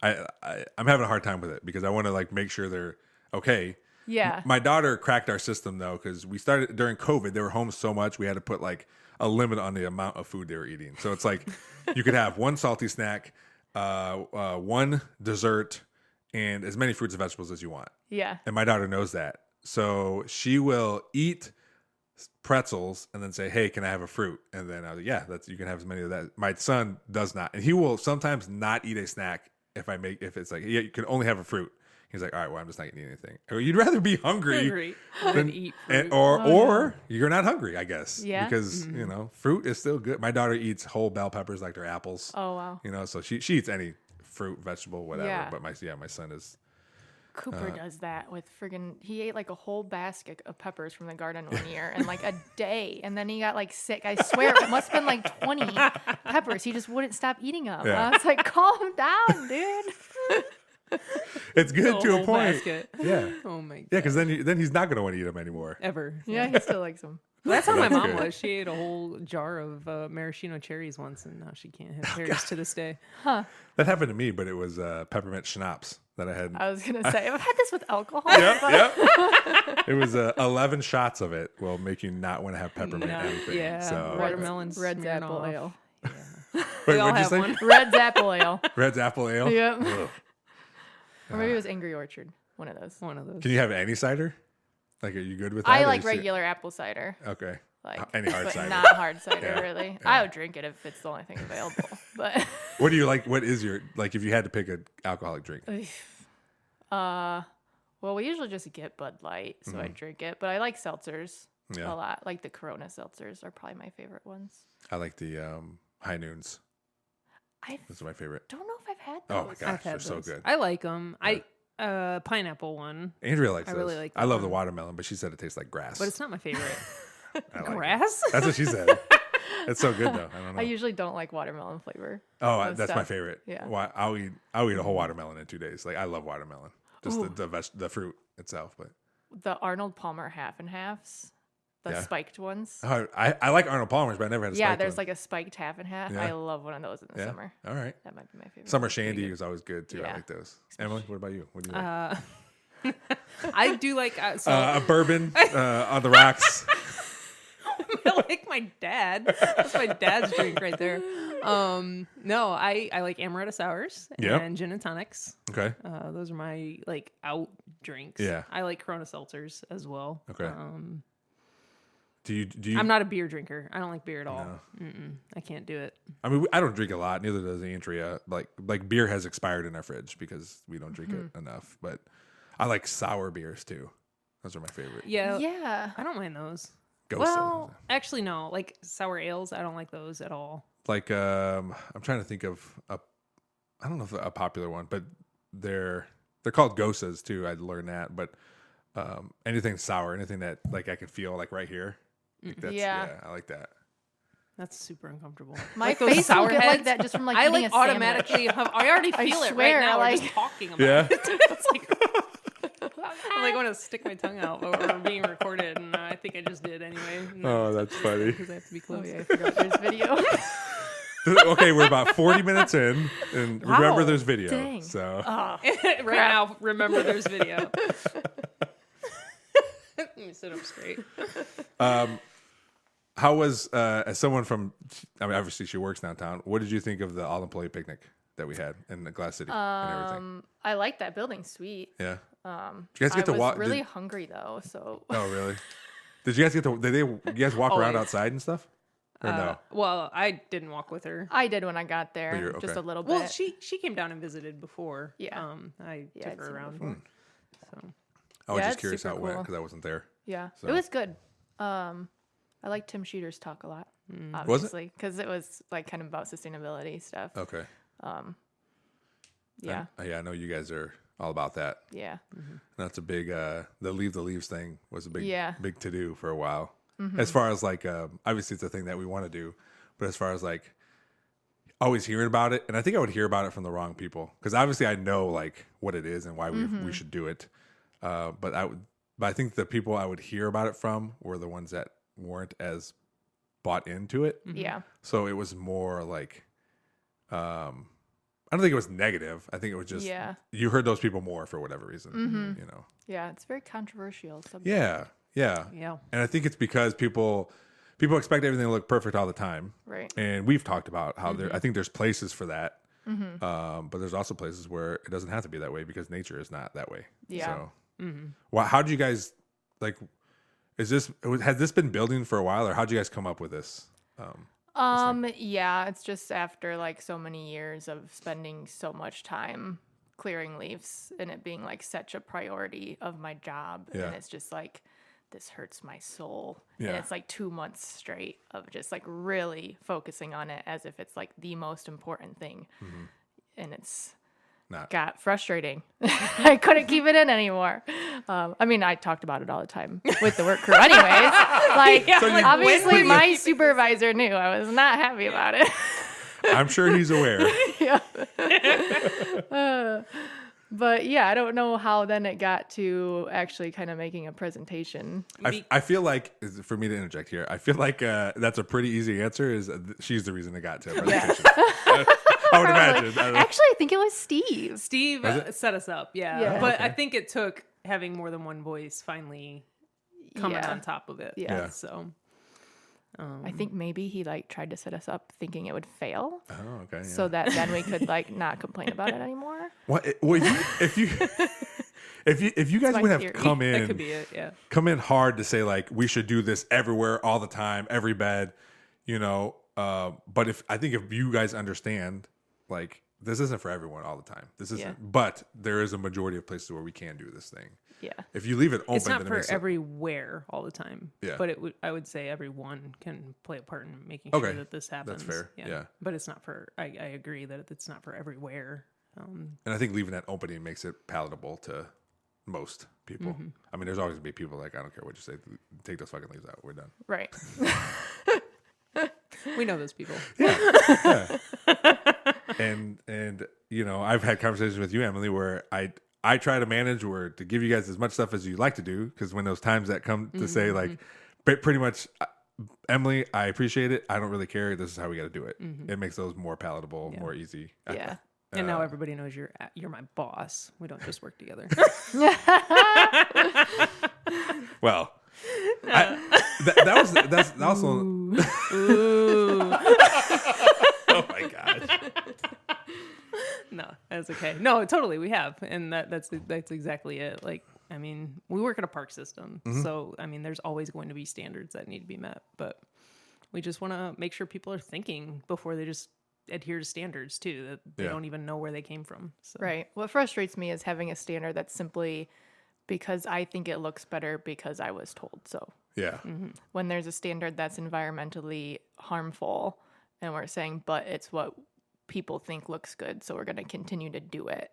having a hard time with it because I want to like make sure they're okay. Yeah. My daughter cracked our system though because we started during COVID. They were home so much we had to put like a limit on the amount of food they were eating. So it's like you could have one salty snack, one dessert, and as many fruits and vegetables as you want. Yeah. And my daughter knows that. So she will eat pretzels and then say, "Hey, can I have a fruit?" And then I was like, "Yeah, you can have as many of that." My son does not. And he will sometimes not eat a snack if it's like, "Yeah, you can only have a fruit." He's like, "All right, well, I'm just not eating anything." Or you'd rather be hungry than eat fruit. or you're not hungry, I guess. Yeah. Because, fruit is still good. My daughter eats whole bell peppers like they're apples. Oh wow. So she eats any fruit, vegetable, whatever. Yeah. But my son is Cooper does that with friggin' he ate like a whole basket of peppers from the garden one year and like a day, and then he got like sick. I swear it must have been like 20 peppers. He just wouldn't stop eating them. Yeah. I was like, calm down, dude. it's good The to a whole point. basket. Yeah. Oh my god. Yeah, because then he's not going to want to eat them anymore. Ever. Yeah, he still likes them. That's how my That's mom good. was. She ate a whole jar of maraschino cherries once, and now she can't Oh, have cherries to this day. That happened to me, but it was peppermint schnapps that I had. I was gonna say I've had this with alcohol. Yep. It was 11 shots of it will make you not want to have peppermint No, anything. yeah, So watermelons, Red's smearing apple off. ale. Wait, all what'd you have say? one. Red's apple ale. Red's apple ale. Yep. Ugh. Or maybe it was Angry Orchard. One of those. One of those. Can you have any cider? Like, are you good with that? I or like is it- regular apple cider. Okay. Like Any hard but cider. not hard cider Yeah. really. Yeah. I would drink it if it's the only thing available. But What do you like? What is your like? If you had to pick an alcoholic drink, well, we usually just get Bud Light, so I drink it. But I like seltzers Yeah. a lot. Like the Corona seltzers are probably my favorite ones. I like the High Noons. I Those are my favorite. don't know if I've had Oh those. my gosh, I've they're had so those. good. I like them. Pineapple one, Andrea likes I those. really like I that love the one. watermelon, but she said it tastes like grass. but it's not my favorite. I like it. Grass? That's what she said. It's so good though. I don't know. I usually don't like watermelon flavor. that's my stuff. favorite. Yeah. Well, I'll eat a whole watermelon in 2 days. Like I love watermelon, just the fruit itself. But The Arnold Palmer half and halves, the Yeah. spiked ones. I like Arnold Palmer's, but I never had a Yeah, spiked there's one. like a spiked half and half. Yeah. I love one of those in the Yeah. summer. All right. That might be my favorite. Summer Shandy is always good too. I Yeah. like those. Emily, what about you? What do you like? I do like A bourbon on the rocks. like my dad. That's my dad's drink right there. No, I like amaretto sours and gin and tonics. Okay. Those are my like out drinks. Yeah. I like Corona seltzers as well. Okay. Do you? I'm not a beer drinker. I don't like beer at all. No. I can't do it. I mean, I don't drink a lot. Neither does Andrea. Like beer has expired in our fridge because we don't drink it enough. But I like sour beers too. Those are my favorite. Yeah. Yeah. I don't mind those. Ghost Well, actually, no. Like sour ales, I don't like those at all. Like I'm trying to think of I don't know if a popular one, but they're called Gosas too. I learned that, but anything sour, anything that like I can feel like right here. Like that's, I like that. That's super uncomfortable. My like face sour will get heads, like that just from like I eating like a automatically. I already feel it swear, right now. like- We're just talking about Yeah. it. It's like I'm like going to stick my tongue out, but we're being recorded, and I think I just did anyway. Oh, that's funny. Because I have to be close. Oh yeah, I forgot there's video. Okay, we're about 40 minutes in, and remember Wow. there's video. Dang. So Right now, remember there's video. Let me sit up straight. how was as someone from? I mean, obviously she works downtown. What did you think of the all-employee picnic that we had in the Glass City and everything? I like that building suite. Yeah. Did you guys get to I was walk? really hungry though, so Oh, really? Did you guys get to? Did you guys walk around Always. outside and stuff? Or no? Well, I didn't walk with her. I did when I got there, you're- just okay. a little Well, bit. she came down and visited before. Yeah. I Yeah, took I'd her seen it around. before. So I was Yeah, just it's curious how super it went cool. because I wasn't there. Yeah, So- it was good. I like Tim Sheeter's talk a lot, Was it? obviously, because it was like kind of about sustainability stuff. Okay. Yeah, I know you guys are all about that. yeah, That's a big the leave the leaves thing was a big Yeah. big to do for a while. As far as like obviously it's a thing that we want to do, but as far as like always hearing about it, and I think I would hear about it from the wrong people because obviously I know like what it is and why we should do it. But I think the people I would hear about it from were the ones that weren't as bought into it. yeah, So it was more like I don't think it was negative. I think it was just Yeah. you heard those people more for whatever reason. You know. yeah. It's a very controversial subject. Yeah. Yeah. yeah. And I think it's because people expect everything to look perfect all the time. Right. And we've talked about how I think there's places for that. But there's also places where it doesn't have to be that way because nature is not that way. Yeah. So, how did you guys like? Has this been building for a while, or how'd you guys come up with this? Yeah, it's just after like so many years of spending so much time clearing leaves and it being like such a priority of my job. Yeah. And it's just like, this hurts my soul. Yeah. And it's like 2 months straight of just like really focusing on it as if it's like the most important thing. And it's Not. got frustrating. I couldn't keep it in anymore. I mean, I talked about it all the time with the work crew anyways. Like, Yeah, like, obviously when my supervisor knew I was not happy about it. I'm sure he's aware. Yeah. But yeah, I don't know how then it got to actually kind of making a presentation. I feel like, for me to interject here, I feel like that's a pretty easy answer. Is she's the reason it got to a presentation. I would imagine. I don't know. Actually, I think it was Steve. Steve set us up, Yeah. But Okay. I think it took having more than one voice finally coming Yeah. on top of it. Yeah. So I think maybe he like tried to set us up thinking it would fail, Oh, okay. Yeah. so that then we could like not complain about it anymore. What? Well, if you guys my would have theory. come that could in be it. Yeah. hard to say like we should do this everywhere all the time, every bed, you know. But if you guys understand, like this isn't for everyone all the time. This isn't. Yeah. But there is a majority of places where we can do this thing. Yeah. If you leave it open, It's not then it for makes it- everywhere all the time. Yeah. But I would say everyone can play a part in making sure Okay. that this happens. fair. Yeah. But it's not for. I agree that it's not for everywhere. And I think leaving that opening makes it palatable to most people. Mm-hmm. I mean, there's always gonna be people like I don't care what you say. Take those fucking leaves out. We're done. Right. We know those people. And you know, I've had conversations with you, Emily, where I try to manage to give you guys as much stuff as you like to do, because when those times that come to say like pretty much Emily, I appreciate it, I don't really care, this is how we got to do it. It makes those more palatable, more easy. Yeah. And now everybody knows you're my boss. We don't just work together. Well, that's also. Ooh. Oh my gosh. No, that's okay. No, totally, we have, and that's exactly it. Like, I mean, we work at a park system, so I mean, there's always going to be standards that need to be met, but we just want to make sure people are thinking before they just adhere to standards too, that they don't even know where they came from. So. Right. What frustrates me is having a standard that's simply because I think it looks better because I was told so. Yeah. When there's a standard that's environmentally harmful and we're saying, but it's what people think looks good, so we're going to continue to do it,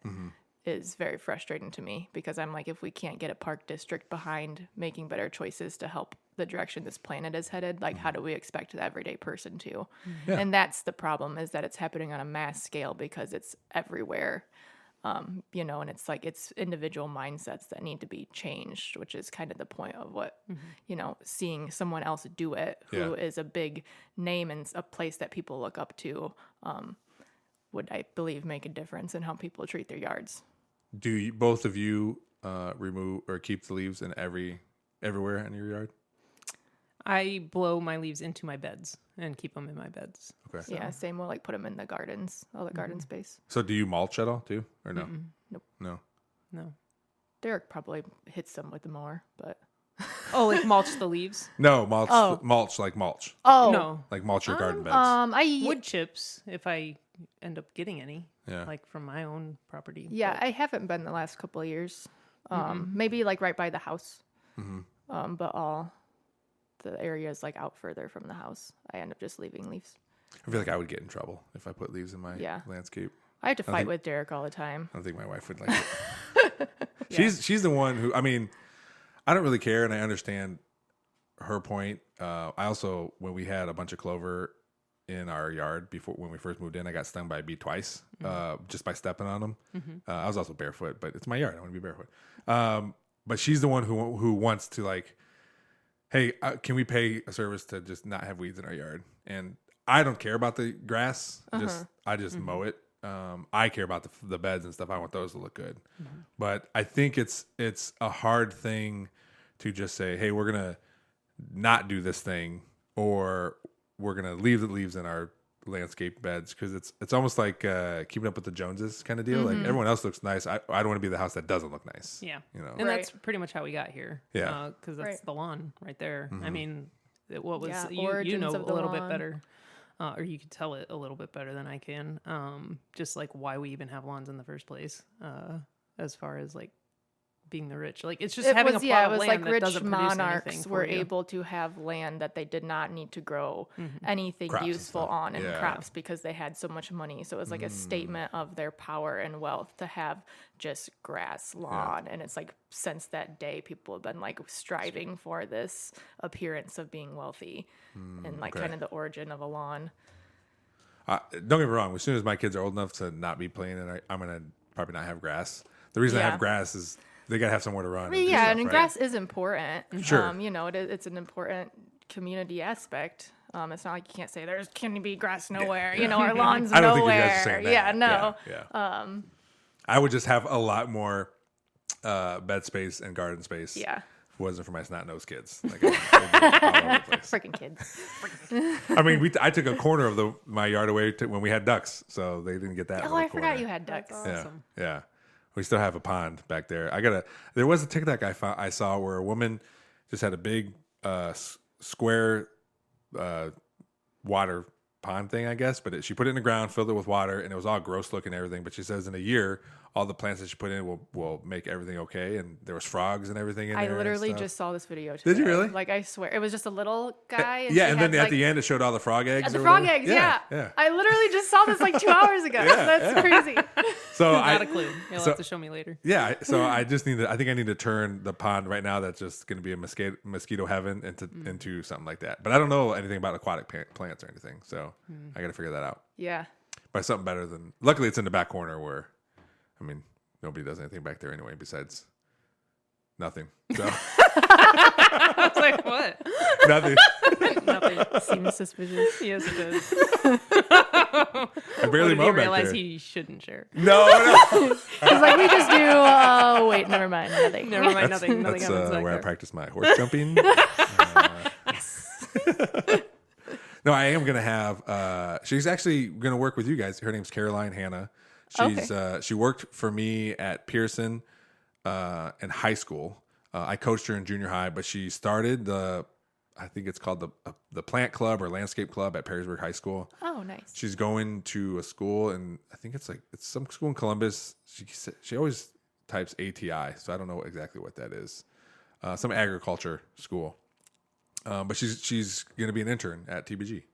is very frustrating to me, because I'm like, if we can't get a park district behind making better choices to help the direction this planet is headed, like how do we expect the everyday person to? Yeah. And that's the problem, is that it's happening on a mass scale because it's everywhere. You know, and it's like it's individual mindsets that need to be changed, which is kind of the point of what, you know, seeing someone else do it who is a big name and a place that people look up to, would, I believe, make a difference in how people treat their yards. Do you, both of you remove or keep the leaves in everywhere in your yard? I blow my leaves into my beds and keep them in my beds. Okay. So. Yeah, same. We'll like put them in the gardens, all the garden space. So do you mulch at all too, or no? Nope. No. Derek probably hits them with the mower, but Oh, like mulch the leaves? No, mulch like mulch, No. like mulch your garden beds. I Wood chips, if I end up getting any, Yeah. like from my own property. yeah, I haven't been the last couple of years. Maybe like right by the house. But all the areas like out further from the house, I end up just leaving leaves. I feel like I would get in trouble if I put leaves in my landscape. I have to fight with Derek all the time. I don't think my wife would like it. She's the one who, I mean, I don't really care, and I understand her point. I also, when we had a bunch of clover in our yard when we first moved in, I got stung by a bee twice, just by stepping on them. I was also barefoot, but it's my yard. I want to be barefoot. But she's the one who wants to, like, hey, can we pay a service to just not have weeds in our yard? And I don't care about the grass. I just mow it. I care about the beds and stuff. I want those to look good. But I think it's a hard thing to just say, hey, we're going to not do this thing, or we're going to leave the leaves in our landscape beds, because it's almost like keeping up with the Joneses kind of deal. Like, everyone else looks nice. I don't want to be the house that doesn't look nice. Yeah. You know? And that's pretty much how we got here. Yeah. Because that's the lawn right there. I mean, what was you origins know of the a little bit lawn. better. Or you could tell it a little bit better than I can. Just like why we even have lawns in the first place. As far as like being the rich, like it's just having a plot of land like that rich doesn't produce monarchs anything were for you. able to have land that they did not need to grow anything Crops and useful stuff. on, and Yeah. crops, because they had so much money. So it was like a statement of their power and wealth to have just grass, lawn. And it's like since that day, people have been like striving for this appearance of being wealthy, and like kind of the origin of a lawn. Don't get me wrong. As soon as my kids are old enough to not be playing, and I'm gonna probably not have grass. The reason I have grass is they gotta have somewhere to run. And do stuff, and right? grass is important. Sure. You know, it's an important community aspect. It's not like you can't say there's can be grass nowhere. You know, our lawns I don't think you nowhere. guys are saying that. Yeah, no. Yeah. I would just have a lot more bed space and garden space. Yeah. If it wasn't for my snot-nosed kids. Like, they'd be all over the place. Freaking kids. I mean, I took a corner of my yard away when we had ducks, so they didn't get that. Oh, I forgot you had ducks. Awesome. Yeah. We still have a pond back there. There was a TikTok I saw where a woman just had a big square water pond thing, I guess, but she put it in the ground, filled it with water, and it was all gross looking and everything. But she says in a year, all the plants that she put in will make everything okay. And there was frogs and everything in there. I literally and stuff. just saw this video today. Did you really? Like, I swear. It was just a little guy. Yeah, she and then had, at the end, it showed all the frog eggs. the or frog whatever. eggs, yeah. Yeah. I literally just saw this like 2 hours ago. That's crazy. So Not a clue. You'll have to show me later. Yeah, so I just I think I need to turn the pond right now that's just going to be a mosquito heaven into something like that. But I don't know anything about aquatic plants or anything, so I got to figure that out. Yeah. By something better than. Luckily, it's in the back corner where, I mean, nobody does anything back there anyway besides nothing. So I was like, what? nothing. Nothing. Seems suspicious. Yes, it does. I barely What did mow he back realize there. he shouldn't share? No. He's like, we just do, wait, never mind. Nothing. Never mind, nothing That's happens back where I there. practice my horse jumping. No, I am gonna have. She's actually gonna work with you guys. Her name's Caroline Hannah. She's she worked for me at Pearson in high school. I coached her in junior high, but she started I think it's called the Plant Club or Landscape Club at Perrysburg High School. Oh, nice. She's going to a school, and I think it's some school in Columbus. She always types ATI, so I don't know exactly what that is. Some agriculture school. But she's going to be an intern at TBG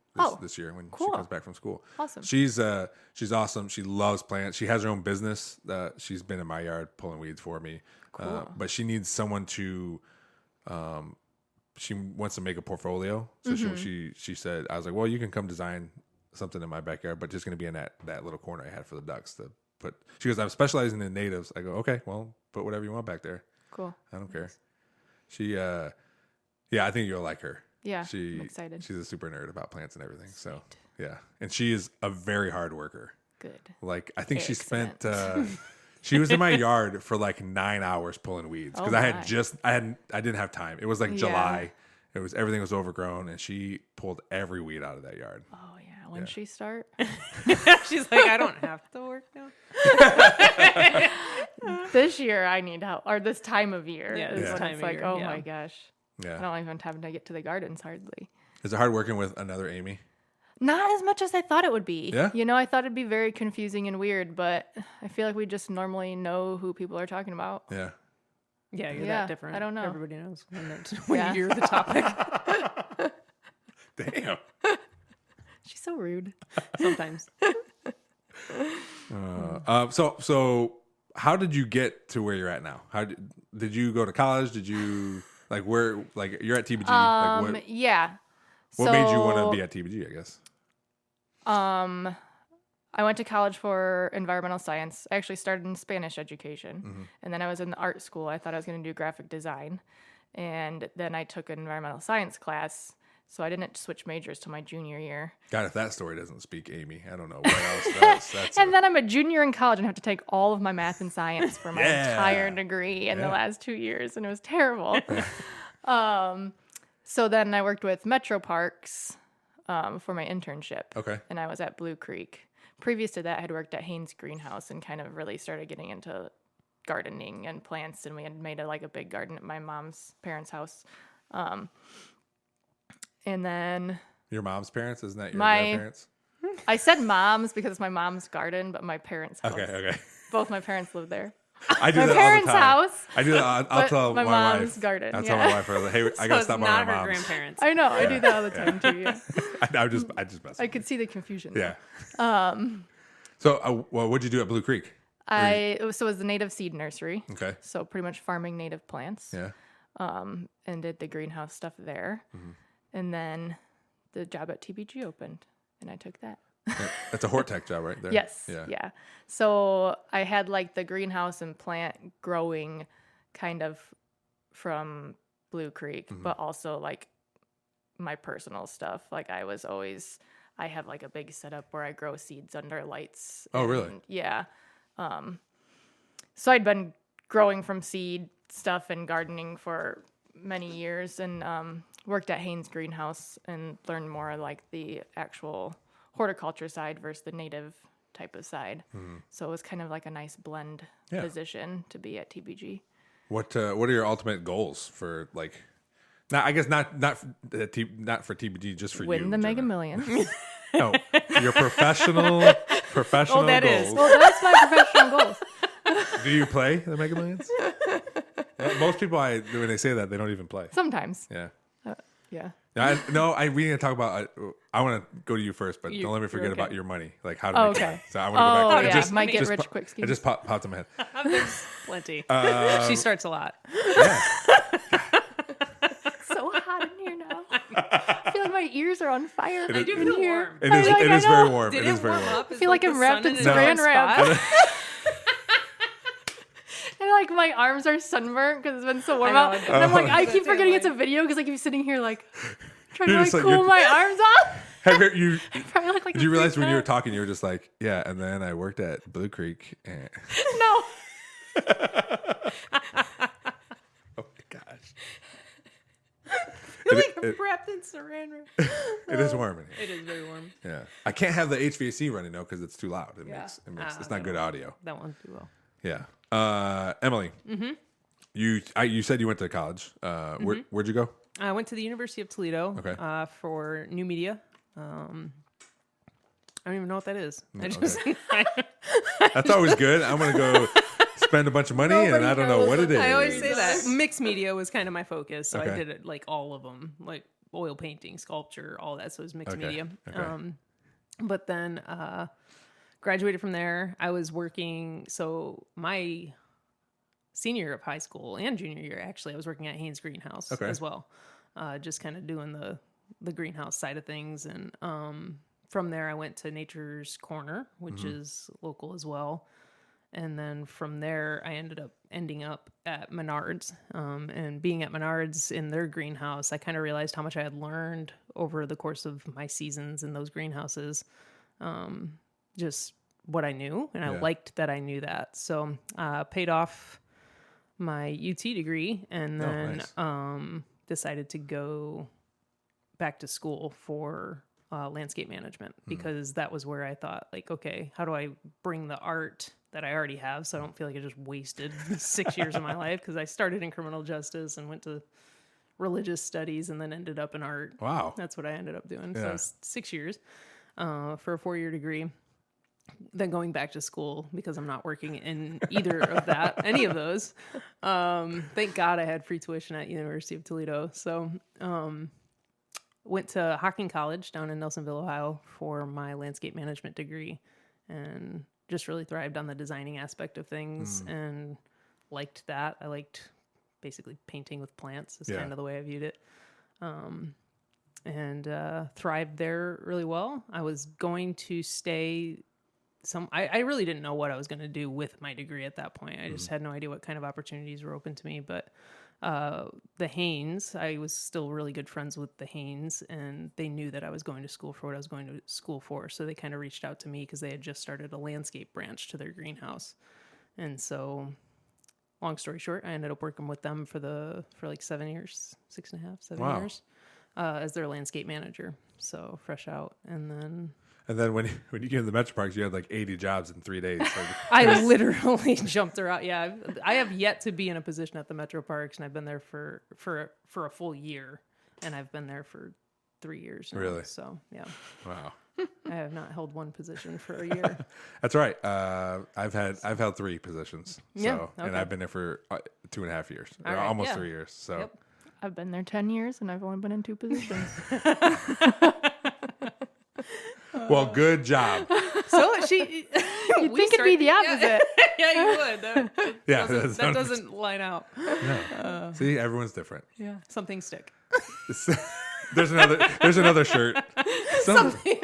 this year when she comes back from school. Awesome. She's awesome. She loves plants. She has her own business. She's been in my yard pulling weeds for me. Cool. But she needs someone to. She wants to make a portfolio. So she said, I was like, well, you can come design something in my backyard, but just going to be in that little corner I had for the ducks to put. She goes, I'm specializing in natives. I go, okay, well, put whatever you want back there. Cool. I don't care. She, I think you'll like her. Yeah, I'm excited. She's a super nerd about plants and everything. Sweet. So yeah, and she is a very hard worker. Good. Like I think she spent. She was in my yard for like 9 hours pulling weeds because I didn't have time. It was like July. Everything was overgrown, and she pulled every weed out of that yard. Oh yeah, when she start? She's like, I don't have to work now. This year I need help, or this time of year. Yeah, is this when time it's of like, year, oh yeah. my gosh. Yeah. I don't even have time to get to the gardens hardly. Is it hard working with another Amy? Not as much as I thought it would be. Yeah? I thought it'd be very confusing and weird, but I feel like we just normally know who people are talking about. Yeah. Yeah, you're Yeah, that different. I don't know. Everybody knows when you hear the topic. Damn. She's so rude sometimes. So how did you get to where you're at now? Did you go to college? Did you you're at TBG? Yeah. What made you want to be at TBG, I guess? I went to college for environmental science. I actually started in Spanish education, and then I was in the art school. I thought I was going to do graphic design, and then I took an environmental science class, so I didn't switch majors till my junior year. God, if that story doesn't speak Amy, I don't know what else does. Then I'm a junior in college and have to take all of my math and science for my entire degree in the last 2 years, and it was terrible. So then I worked with Metroparks for my internship. Okay. And I was at Blue Creek. Previous to that, I had worked at Haynes Greenhouse and kind of really started getting into gardening and plants. And we had made a big garden at my mom's parents' house. And then... Your mom's parents? Isn't that your grandparents? I said mom's because it's my mom's garden, but my parents' house. Okay. Both my parents live there. I do my that parents' all the time. house. I do that. I'll tell my my mom's wife. garden. I'll tell my wife, hey, I gotta stop by my not her mom's. grandparents. I know. I do that all the time too. Yeah. I just mess. I could see the confusion. Yeah. So, what'd you do at Blue Creek? It was the native seed nursery. Okay. So pretty much farming native plants. Yeah. And did the greenhouse stuff there. And then the job at TBG opened, and I took that. That's a Hortec job right there. Yes. Yeah. So I had the greenhouse and plant growing kind of from Blue Creek, but also my personal stuff. I have a big setup where I grow seeds under lights. Oh, really? Yeah. So I'd been growing from seed stuff and gardening for many years, and worked at Haynes Greenhouse and learned more the actual horticulture side versus the native type of side. So it was kind of a nice blend position to be at TBG. What are your ultimate goals for not for TBG, just for you? Win the Mega Millions. No, your professional that goals. is. Well, that's my professional goals. Do you play the Mega Millions? Most people, when they say that, they don't even play. Sometimes. Yeah. Yeah. We need to talk about. I want to go to you first, but don't let me forget okay. about your money. How to make money. So I want to go back. Yeah, might get rich quick scheme. It just popped in my head. There's plenty. She starts a lot. Yeah. It's so hot in here now. I feel like my ears are on fire. I do in feel here. warm. It is. I It is know. very warm. Did It is very warm warm. up? I feel like I'm wrapped in saran wrap. And my arms are sunburnt because it's been so warm out. And I'm I keep forgetting it's a video because I keep sitting here trying You're to just cool my arms off. Have you? Probably look like Did you realize when you were talking, you were just yeah, and then I worked at Blue Creek. And... No. Oh my gosh. like wrapped in saran wrap. It is warm in here. It is very warm. Yeah. I can't have the HVAC running though because it's too loud. It Yeah. makes it's not good audio. That won't do well. Yeah. Emily. Mm-hmm. You said you went to college. Where'd you go? I went to the University of Toledo. Okay. For new media. I don't even know what that is. Okay. That's always good. I'm gonna go spend a bunch of money and I don't know what it is. I always say that. Mixed media was kind of my focus, so Okay. I did it like all of them, like oil painting, sculpture, all that. So it was mixed media. Okay. But then graduated from there. I was working. So my senior year of high school and junior year, actually, I was working at Haynes Greenhouse as well, just kind of doing the greenhouse side of things. And from there, I went to Nature's Corner, which is local as well. And then from there, I ending up at Menards. And being at Menards in their greenhouse, I kind of realized how much I had learned over the course of my seasons in those greenhouses. Just what I knew, and I liked that I knew that. So paid off my UT degree, and then decided to go back to school for landscape management, because that was where I thought, like, okay, how do I bring the art that I already have so I don't feel like I just wasted 6 years of my life, because I started in criminal justice and went to religious studies and then ended up in art. Wow. That's what I ended up doing. Yeah. So it was 6 years for a 4-year degree. Then going back to school because I'm not working in either of any of those. Thank God I had free tuition at University of Toledo. So went to Hocking College down in Nelsonville, Ohio for my landscape management degree, and just really thrived on the designing aspect of things and liked that. I liked basically painting with plants is kind of the way I viewed it. And thrived there really well. I was going to stay I really didn't know what I was going to do with my degree at that point. I just had no idea what kind of opportunities were open to me. But the Haynes, I was still really good friends with the Haynes, and they knew that I was going to school for what I was going to school for. So they kind of reached out to me because they had just started a landscape branch to their greenhouse. And so, long story short, I ended up working with them for like 7 years, 6.5, 7 years, as their landscape manager. So fresh out. And then when you came to the Metroparks, you had like 80 jobs in 3 days. I literally jumped around. Yeah, I have yet to be in a position at the Metroparks, and I've been there for a full year, and I've been there for 3 years now. Really? So yeah. Wow. I have not held one position for a year. That's right. I've held 3 positions. Yeah, So, okay. and I've been there for 2.5 years, All right, almost yeah. 3 years. So. Yep. I've been there 10 years and I've only been in 2 positions. Well, good job. So You'd think it'd be the opposite. Yeah, you would. That Yeah, doesn't line out. No. See, everyone's different. Yeah, something stick. There's another shirt. Something.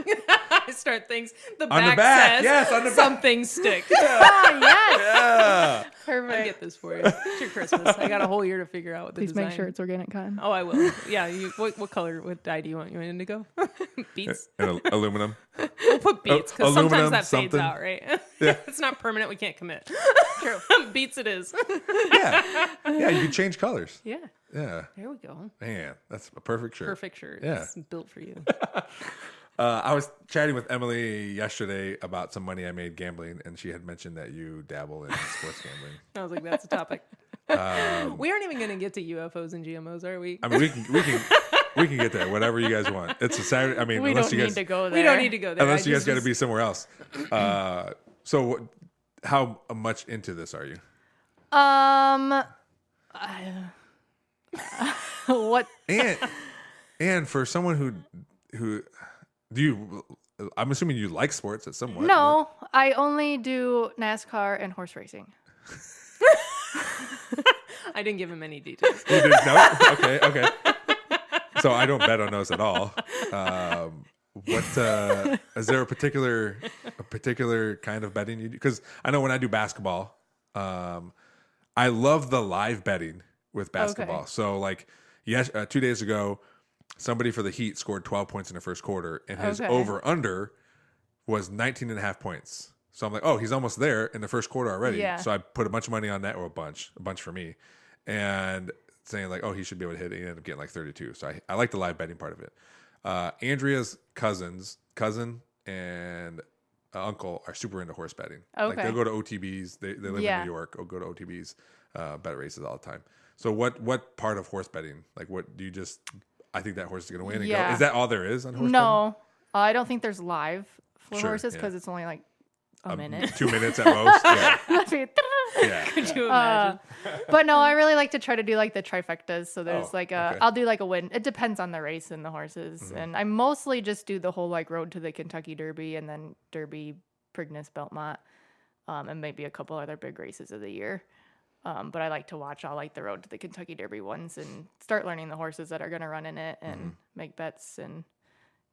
I start things. The On the back back, says yes, on the back. something stick. Oh, yes. Yeah. I'll Perfect. get this for you. It's your Christmas. I got a whole year to figure out what the Please design. make sure it's organic cotton. Oh, I will. Yeah. What color? What dye do you want? You want indigo? Beets. And aluminum. We'll put beets because aluminum, sometimes that something. fades out, right? Yeah. It's not permanent. We can't commit. True. Beets it is. Yeah. Yeah, you can change colors. Yeah. Yeah. There we go. Man, that's a perfect shirt. Perfect shirt. Yeah. It's built for you. I was chatting with Emily yesterday about some money I made gambling, and she had mentioned that you dabble in sports gambling. I was like, that's a topic. We aren't even going to get to UFOs and GMOs, are we? I mean, we can get there. Whatever you guys want. It's a Saturday. I mean, We unless don't you need guys to go there. We don't need to go there. unless you guys got to be somewhere else. So, how much into this are you? What? And for someone who do you? I'm assuming you like sports at somewhat. No, I only do NASCAR and horse racing. I didn't give him any details. You didn't know? Okay. So I don't bet on those at all. What is there a particular kind of betting you do? Because I know when I do basketball, I love the live betting with basketball. Okay. So like, 2 days ago, somebody for the Heat scored 12 points in the first quarter, and his over under was 19.5 points. So I'm like, oh, he's almost there in the first quarter already. Yeah. So I put a bunch of money on that, or a bunch for me. And saying like, oh, he should be able to hit it. He ended up getting like 32. So I like the live betting part of it. Andrea's cousin and uncle are super into horse betting. Okay. Like they'll go to OTBs. They live in New York. Or go to OTBs, bet races all the time. So what part of horse betting? Like what do you just? I think that horse is going to win. And go, is that all there is on horse betting? No, I don't think there's live for horses because it's only like a minute. 2 minutes at most. Yeah. Yeah. Could you imagine? But no, I really like to try to do like the trifectas. So there's I'll do like a win. It depends on the race and the horses. And I mostly just do the whole like road to the Kentucky Derby and then Derby, Preakness, Belmont, and maybe a couple other big races of the year. But I like to watch all like the road to the Kentucky Derby ones and start learning the horses that are going to run in it and make bets. And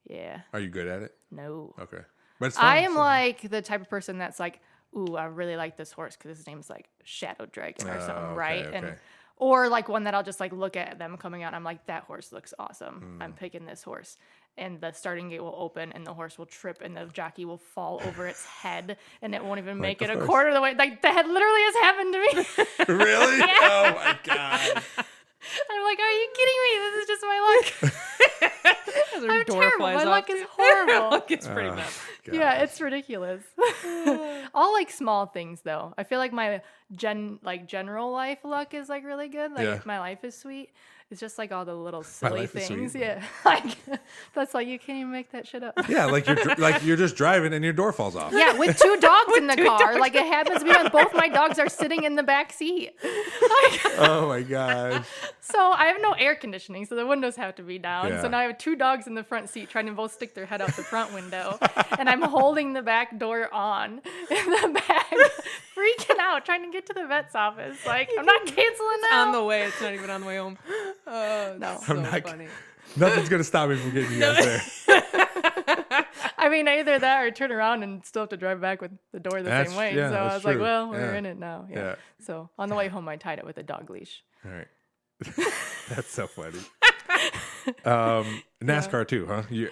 yeah. Are you good at it? No. Okay. But it's fun, I am like the type of person that's like, ooh, I really like this horse because his name's like Shadow Dragon or something, right? Okay. And or like one that I'll just like look at them coming out and I'm like, that horse looks awesome. I'm picking this horse. And the starting gate will open and the horse will trip and the jockey will fall over its head and it won't even make it a quarter of the way. Like that literally has happened to me. Really? Yeah. Oh my God. I'm like, are you kidding me? This is just my luck. I'm terrible. My luck is horrible. It's pretty bad. Yeah, it's ridiculous. All like small things though. I feel like my general life luck is like really good. Like my life is sweet. It's just like all the little silly things. Yeah, like that's like you can't even make that shit up. Yeah, like you're just driving and your door falls off. Yeah, with two dogs in the car. Like it happens to be when both my dogs are sitting in the back seat. Oh my gosh. So I have no air conditioning, so the windows have to be down. Yeah. So now I have two dogs in the front seat trying to both stick their head out the front window, and I'm holding the back door on in the back, freaking out, trying to get to the vet's office. Like I'm not canceling now. On the way, it's not even on the way home. Oh, no, so funny. Nothing's gonna stop me from getting you guys there. I mean, either that or turn around and still have to drive back with the door the same way. So I was like, well, we're in it now. Yeah. So on the way home, I tied it with a dog leash. All right. That's so funny. NASCAR too, huh? Have you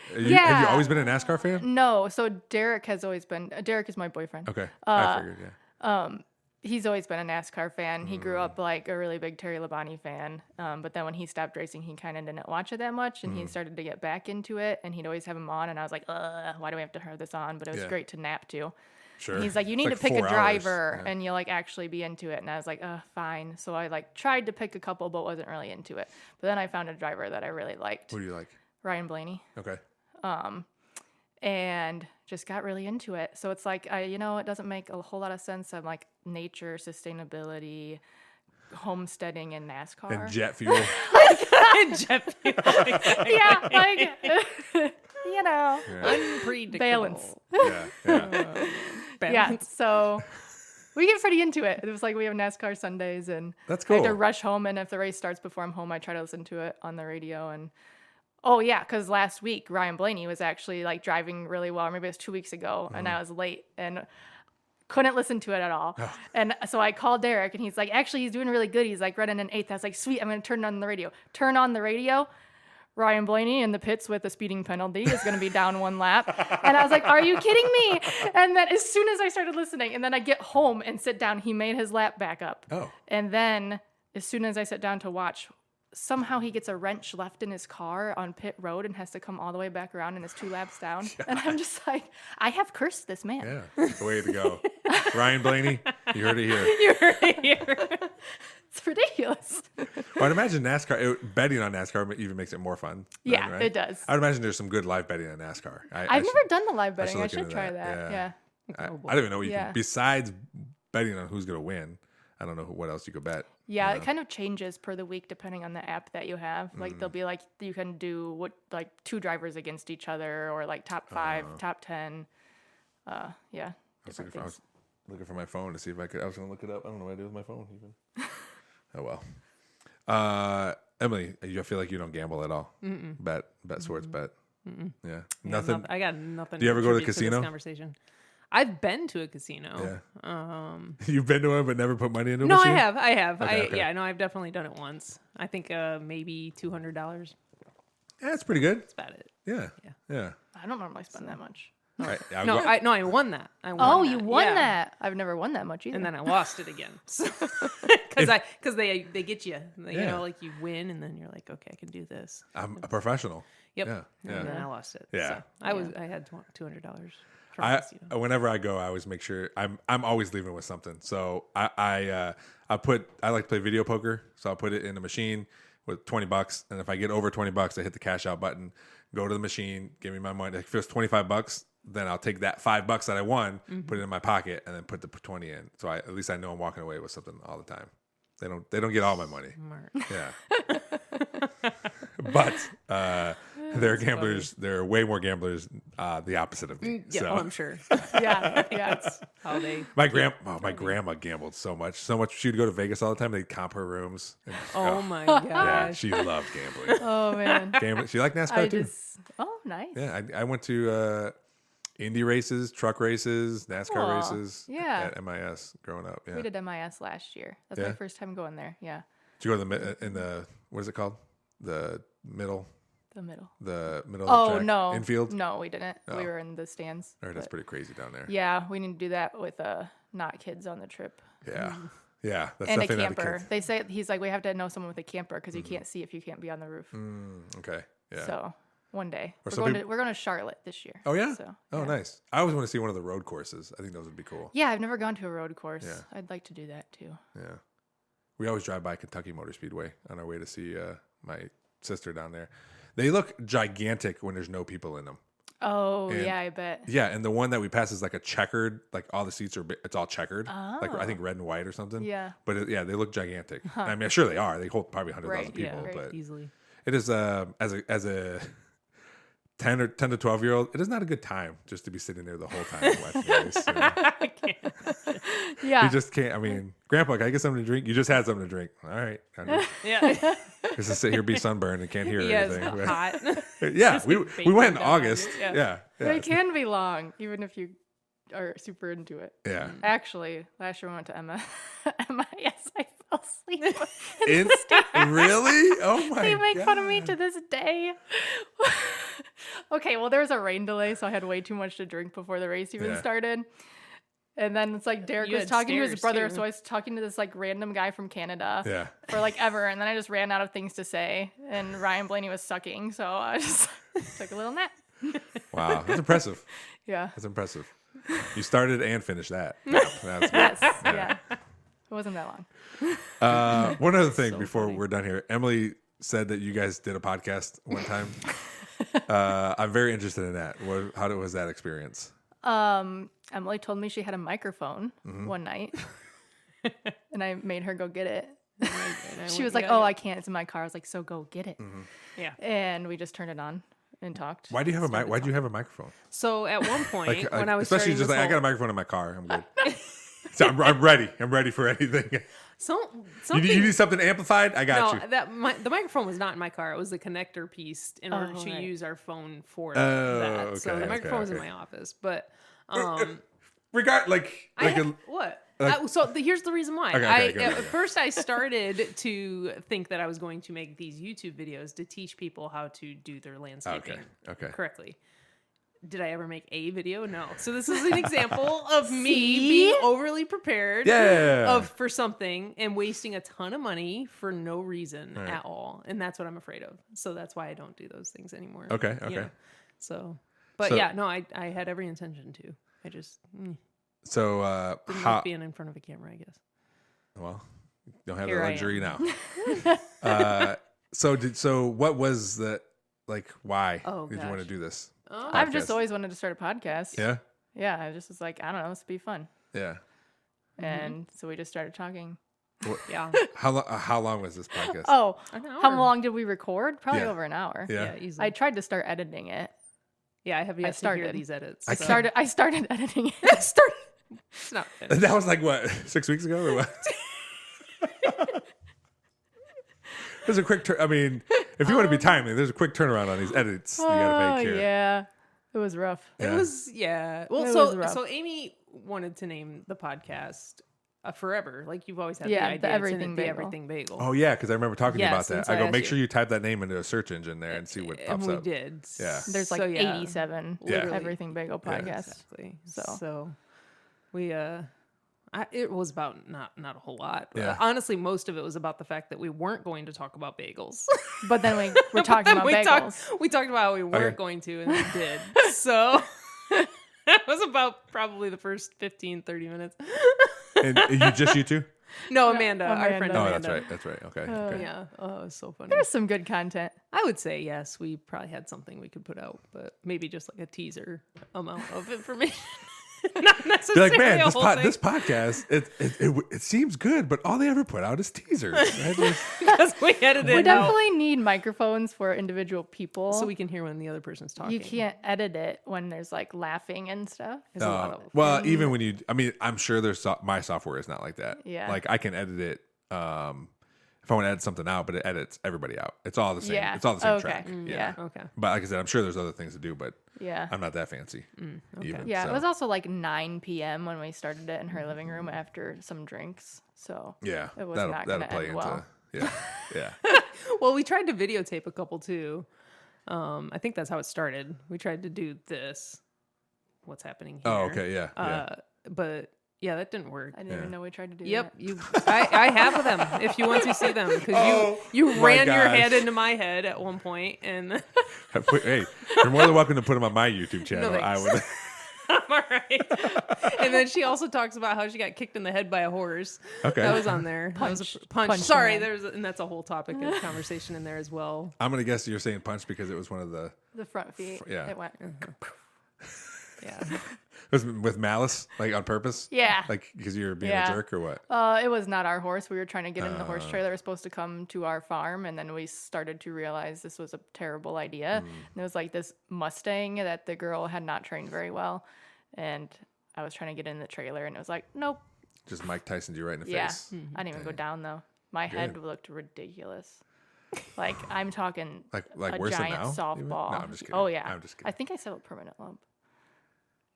always been a NASCAR fan? No. So Derek has always been. Derek is my boyfriend. Okay. I figured, yeah. He's always been a NASCAR fan. He grew up like a really big Terry Labonte fan. But then when he stopped racing, he kind of didn't watch it that much. And he started to get back into it. And he'd always have him on. And I was like, why do we have to have this on? But it was great to nap to. Sure. And he's like, you need to pick a driver and you'll like actually be into it. And I was like, fine. So I like tried to pick a couple, but wasn't really into it. But then I found a driver that I really liked. Who do you like? Ryan Blaney. Okay. And just got really into it. So it's like, it doesn't make a whole lot of sense. I'm like nature, sustainability, homesteading, and NASCAR. And jet fuel. Jet fuel. Yeah, like, unpredictable. Balance. Yeah. Yeah, so we get pretty into it. It was like we have NASCAR Sundays, and that's cool. I have to rush home, and if the race starts before I'm home, I try to listen to it on the radio. And oh yeah, because last week Ryan Blaney was actually like driving really well. Maybe it was 2 weeks ago, and I was late and couldn't listen to it at all. And so I called Derek, and he's like, actually, he's doing really good. He's like running an 8th. I was like, sweet, I'm going to turn on the radio. Turn on the radio. Ryan Blaney in the pits with a speeding penalty is going to be down 1 lap. And I was like, are you kidding me? And then as soon as I started listening, and then I get home and sit down, he made his lap back up. Oh. And then as soon as I sit down to watch, somehow he gets a wrench left in his car on pit road and has to come all the way back around and is 2 laps down. God. And I'm just like, I have cursed this man. Yeah, way to go. Ryan Blaney, you heard it here. You heard it here. It's ridiculous. Well, I'd imagine betting on NASCAR even makes it more fun. Yeah, right? It does. I'd imagine there's some good live betting on NASCAR. I've never done the live betting. I should try that. Yeah. I don't even know what you can, besides betting on who's going to win. I don't know what else you could bet. Yeah, it kind of changes per the week depending on the app that you have. Like they'll be like, you can do 2 drivers against each other, or like top 5, top 10. Yeah. I was looking for my phone to see if I could. I was going to look it up. I don't know what I do with my phone even. Oh well. Emily, I feel like you don't gamble at all. Bet sports, bet. Yeah, nothing. I got nothing. Do you ever go to the this casino? Conversation. I've been to a casino. Yeah. You've been to one but never put money into a No, machine? I have. Okay. Yeah, no, I've definitely done it once. I think maybe $200. Yeah, that's pretty good. That's about it. Yeah. I don't normally spend that much. Right. I won that. You won that. I've never won that much either. And then I lost it again. because they get you. You know, like you win, and then you're like, okay, I can do this. I'm a professional. Yep. Yeah. And then I lost it. Yeah. So I had $200. Whenever I go, I always make sure I'm always leaving with something. So I like to play video poker, so I'll put it in a machine with $20, and if I get over $20, I hit the cash out button, go to the machine, give me my money. If it's $25, then I'll take that $5 that I won, put it in my pocket, and then put the 20 in. So at least I know I'm walking away with something all the time. They don't get all my money. Smart. Yeah. But they're gamblers. They're way more gamblers. The opposite of me. Yeah, So. I'm sure. Yeah. That's how they. My grandma gambled so much. She'd go to Vegas all the time. They'd comp her rooms. And, Oh my gosh. yeah, she loved gambling. Oh man. Gambling. She liked NASCAR too. Oh, nice. Yeah, I went to Indy races, truck races, NASCAR Aw, races yeah. at MIS growing up. Yeah. We did MIS last year. That's Yeah? my first time going there. Yeah. Did you go to in the what is it called? The middle. The middle. The middle. Oh of the track? no. Infield. No, we didn't. Oh. We were in the stands. Or that's but- pretty crazy down there. Yeah, we need to do that with not kids on the trip. Yeah. Yeah. That's And a definitely not camper. kids. They say he's like we have to know someone with a camper because you can't see if you can't be on the roof. Okay. Yeah. So one day Or we're some going we're going to Charlotte this year. Oh yeah. So, Oh yeah. nice. I always want to see one of the road courses. I think those would be cool. Yeah, I've never gone to a road course. Yeah. I'd like to do that too. Yeah. We always drive by Kentucky Motor Speedway on our way to see my sister down there. They look gigantic when there's no people in them. Oh And- yeah, I bet. Yeah, and the one that we pass is like a checkered, like all the seats it's all checkered, like I think red and white or something. Yeah. But they look gigantic. I mean, sure they are. They hold probably 100,000 Right, people, yeah, but Easily. it is as a 10 to 12-year-old, it is not a good time just to be sitting there the whole time watching the race. You know? I can't. Yeah. You just can't. I mean, Grandpa, can I get something to drink? You just had something to drink. All right. Yeah. Just to sit here, be sunburned, and can't hear Yeah, it's anything. hot. Yeah, Just we like we went in baking down. August. Yeah. Yeah. But it can be long, even if you are super into it. Yeah. Actually, last year we went to MIS. I fell asleep. Really? Oh my! They make fun of me God. to this day. Okay, well, there was a rain delay, so I had way too much to drink before the race even Yeah. started. And then it's like Derek You was had talking to his stairs, brother, too. so I was talking to this like random guy from Canada Yeah. for like ever, and then I just ran out of things to say, and Ryan Blaney was sucking, so I just took a little nap. Wow, that's impressive. Yeah. That's impressive. You started and finished that. That's Yes. Yeah. It wasn't that long. one other thing So before funny. we're done here. Emily said that you guys did a podcast one time. I'm very interested in that. How was that experience? Emily told me she had a microphone one night, and I made her go get it. She was like, "Oh, I can't. It's in my car." I was like, "So go get it." Yeah. And we just turned it on and talked. Why do you have a mic? Why do you have a microphone? So at one point, when I was especially starting just this like I got a whole- microphone in my car. I'm good. So I'm ready. I'm ready for anything. You something need something amplified? I got you. the microphone was not in my car. It was the connector piece in order to right. use our phone for Oh, that. So okay, the microphone was in okay. my office, but what? Here's the reason why. Okay, go. At first, I started to think that I was going to make these YouTube videos to teach people how to do their landscaping Okay. correctly. Did I ever make a video? No. So this is an example of me being overly prepared for something and wasting a ton of money for no reason at all. And that's what I'm afraid of. So that's why I don't do those things anymore. Okay. you know? So yeah, no, I had every intention to. I just So didn't how? like being in front of a camera, I guess. Well, you don't have Here the I luxury now. So what was the like? Why Oh, did you want to gosh. do this? I've just podcast? always wanted to start a podcast. Yeah. Yeah. I just was like, I don't know, this would be fun. Yeah. And so we just started talking. Yeah. How long was this podcast? Oh, An how hour. long did we record? Probably Yeah. over an hour. Yeah. Yeah, easily. I tried to start editing it. I have yet to started. hear these edits. I so- I started editing it. It's not finished. That was like what 6 weeks ago or what? There's a quick I mean, if you want to be timely, there's a quick turnaround on these edits. You gotta Oh make here. yeah, it was rough. It was Well, It was rough. so Amy wanted to name the podcast Forever. Like you've always had Yeah, the the idea. It's in Everything it, Bagel. The Everything Bagel. Oh yeah, because I remember talking to you Yes, about and that. so I I go, asked make you. sure you type that name into a search engine there and see what And pops we up. did. Yeah. There's like So, yeah. 87 Literally. Everything Bagel podcasts. Exactly. So. So we It was about not a whole lot. Yeah. Honestly, most of it was about the fact that we weren't going to talk about bagels. But then we were talking about bagels. We talked about how we weren't going to, and we did. So that was about probably the first 15, 30 minutes. And you two? No, Amanda, our Amanda. friend Oh, Amanda. that's right. Okay. Yeah. Oh, it was so funny. There's some good content. I would say yes. We probably had something we could put out, but maybe just like a teaser amount of information. Not Be necessarily like, man, a whole thing. this podcast, it seems good, but all they ever put out is teasers. Because we edited We it out definitely need microphones for individual people. so we can hear when the other person's talking. You can't edit it when there's like laughing and stuff. There's a lot of Well, even when I'm sure my software is not like that. Yeah. Like I can edit it if I want to edit something out, but it edits everybody out. It's all the same. Yeah. It's all the same Okay. track. Yeah. Okay. But like I said, I'm sure there's other things to do, but Yeah. I'm not that fancy. Even, Yeah, so. it was also like 9 p.m. when we started it in her living room after some drinks. So Yeah. it was that'll not going to play end into well. yeah. Well, we tried to videotape a couple too. I think that's how it started. We tried to do this. What's happening here? Oh, okay, yeah. But yeah, that didn't work. I didn't even know we tried to do Yep, that. I have them if you want to see them because you my ran your gosh. head into my head at one point and Hey, you're more than welcome to put them on my YouTube channel. No, I thanks. would. I'm all right. And then she also talks about how she got kicked in the head by a horse. Okay. That was on there. Punch. That was a punch. Punch Sorry, man. and that's a whole topic of conversation in there as well. I'm gonna guess you're saying punch because it was one of the. The front feet. Yeah. It went. Yeah. It was with malice, like on purpose. Yeah. Like because you were being Yeah. a jerk or what? It was not our horse. We were trying to get in the horse trailer. It was supposed to come to our farm, and then we started to realize this was a terrible idea. And it was like this Mustang that the girl had not trained very well, and I was trying to get in the trailer, and it was like, nope. Just Mike Tyson you right in the Yeah, face. I didn't even go down though. My head looked ridiculous. Like I'm talking Like a worse than giant now, softball. even? No, I'm just kidding. Oh yeah, I'm just kidding. I think I still have a permanent lump.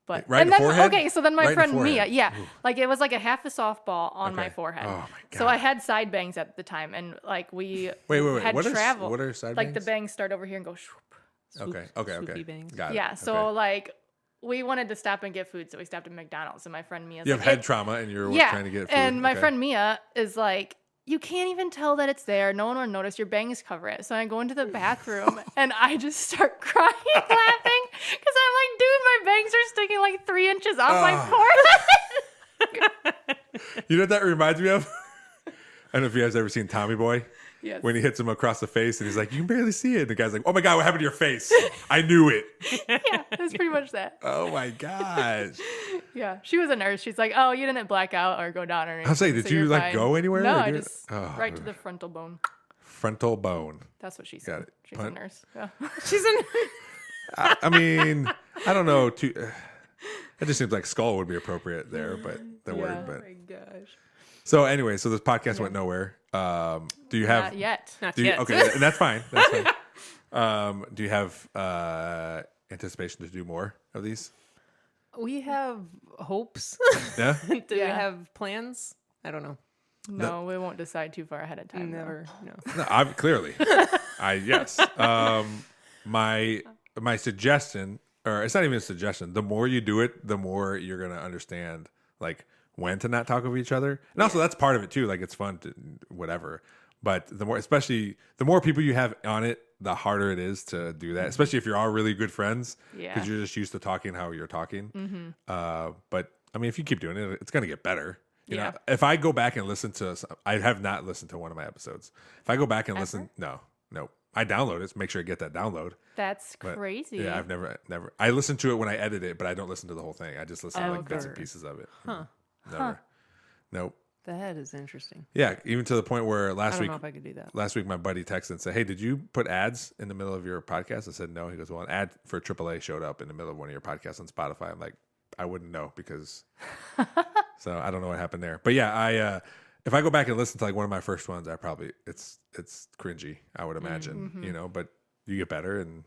But Right in and the then forehead? okay, so then my Right in the friend forehead. Mia, yeah, like it was like a half a softball on my Okay. forehead. Oh my So God. I had side bangs at the time, and like we Wait. had What are travel. what are side like bangs? the bangs start over here and go. Swoop. Okay. swoopy bangs. Got it. Yeah, so Okay. like we wanted to stop and get food, so we stopped at McDonald's, and my friend Mia's You like, have head trauma and you're yeah, trying to get food. and my Okay. friend Mia is like, you can't even tell that it's there. No one will notice. Your bangs cover it. So I go into the bathroom and I just start crying, laughing, because I'm like, dude, my bangs are sticking like 3 inches off my forehead. You know what that reminds me of? I don't know if you guys ever seen Tommy Boy. Yes. When he hits him across the face and he's like, you can barely see it. And the guy's like, oh my God, what happened to your face? I knew it. Yeah, it's pretty much that. Oh my gosh. Yeah, she was a nurse. She's like, oh, you didn't black out or go down or anything. I was like, did so you you're like fine." go anywhere? No, Or I do- just Oh. right to the frontal bone. Frontal bone. That's what she Got said. it. She's Punt. a nurse. Yeah. She's in. I mean, I don't know. It just seems like skull would be appropriate there, but the word. Oh But my gosh. so anyway, so this podcast went nowhere. Do you have? Not yet. Not Do you, yet. okay, and that's fine. That's fine. Do you have anticipation to do more of these? We have hopes. Yeah. Do we Yeah. have plans? I don't know. No, we won't decide too far ahead of time. though. Never. No. No, I'm clearly. Yes. My suggestion, or it's not even a suggestion. The more you do it, the more you're gonna understand like when to not talk over each other, and also that's part of it too. Like it's fun to whatever, but the more, especially the more people you have on it, the harder it is to do that. Especially if you're all really good friends, Yeah. because you're just used to talking how you're talking. But I mean, if you keep doing it, it's gonna get better. You know, Yeah. if I go back and listen to, I have not listened to one of my episodes. If I go back and listen, no, I download it, make sure I get that download. That's But, crazy. Yeah, I've never. I listen to it when I edit it, but I don't listen to the whole thing. I just listen to like bits and Okay. pieces of it. Huh. Never. Nope. That is interesting. Yeah, even to the point where I last don't week, know if I could do that. my buddy texted and said, "Hey, did you put ads in the middle of your podcast?" I said, "No." He goes, "Well, an ad for AAA showed up in the middle of one of your podcasts on Spotify." I'm like, "I wouldn't know because." So I don't know what happened there, but yeah, if I go back and listen to like one of my first ones, I probably it's cringy. I would imagine, you know, but you get better, and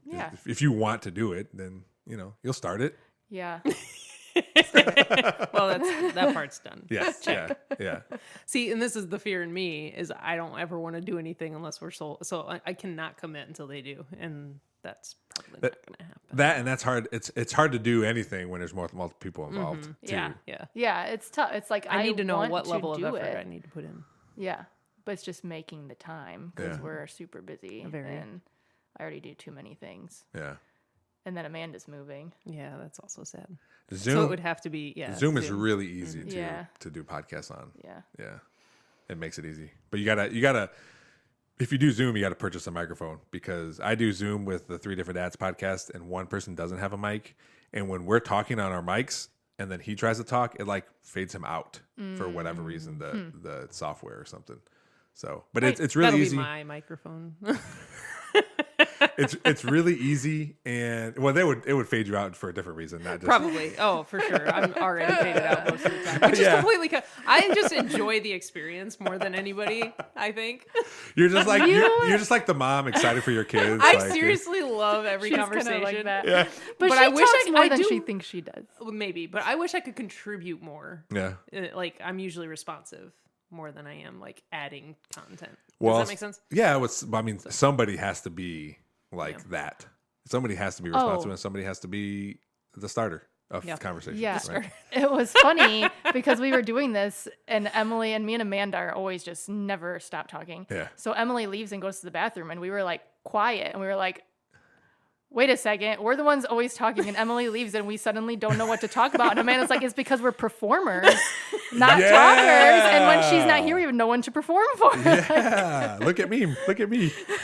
Yeah. if you want to do it, then you'll start it. Yeah. Well, that part's done. Yes, yeah. See, and this is the fear in me is I don't ever want to do anything unless we're sold. So I cannot commit until they do, and that's probably not going to happen. That and that's hard. It's hard to do anything when there's multiple people involved. Too. Yeah, it's tough. It's like I need to know what to level of do effort it. I need to put in. Yeah, but it's just making the time because we're super busy, Very. and I already do too many things. Yeah. And then Amanda's moving. Yeah, that's also sad. Zoom, so it would have to be Zoom is really easy Yeah. to do podcasts on. Yeah. Yeah. It makes it easy. But you gotta if you do Zoom, you gotta purchase a microphone because I do Zoom with the 3 Different Dads podcast and one person doesn't have a mic. And when we're talking on our mics and then he tries to talk, it like fades him out for whatever reason, the software or something. So, but it's really That'll easy. Be my microphone. It's really easy, and well, it would fade you out for a different reason, not just Probably. Oh, for sure. I'm already faded out most of the time, which is completely. I just enjoy the experience more than anybody. I think you're just like you're just like the mom excited for your kids. I like, seriously love every She's conversation. like that. Yeah, but she I wish talks more than do, she thinks she does. Maybe, but I wish I could contribute more. yeah. Like I'm usually responsive more than I am like adding content. Well, Does that make sense? Yeah, I mean, somebody has to be like that. Somebody has to be responsible, and somebody has to be the starter of the conversation. Yeah, right? It was funny because we were doing this, and Emily and me and Amanda are always just never stop talking. Yeah. So Emily leaves and goes to the bathroom, and we were like quiet, and we were like, wait a second, we're the ones always talking, and Emily leaves, and we suddenly don't know what to talk about. And Amanda's like, it's because we're performers, not talkers. And when she's not here, we have no one to perform for. Yeah, look at me.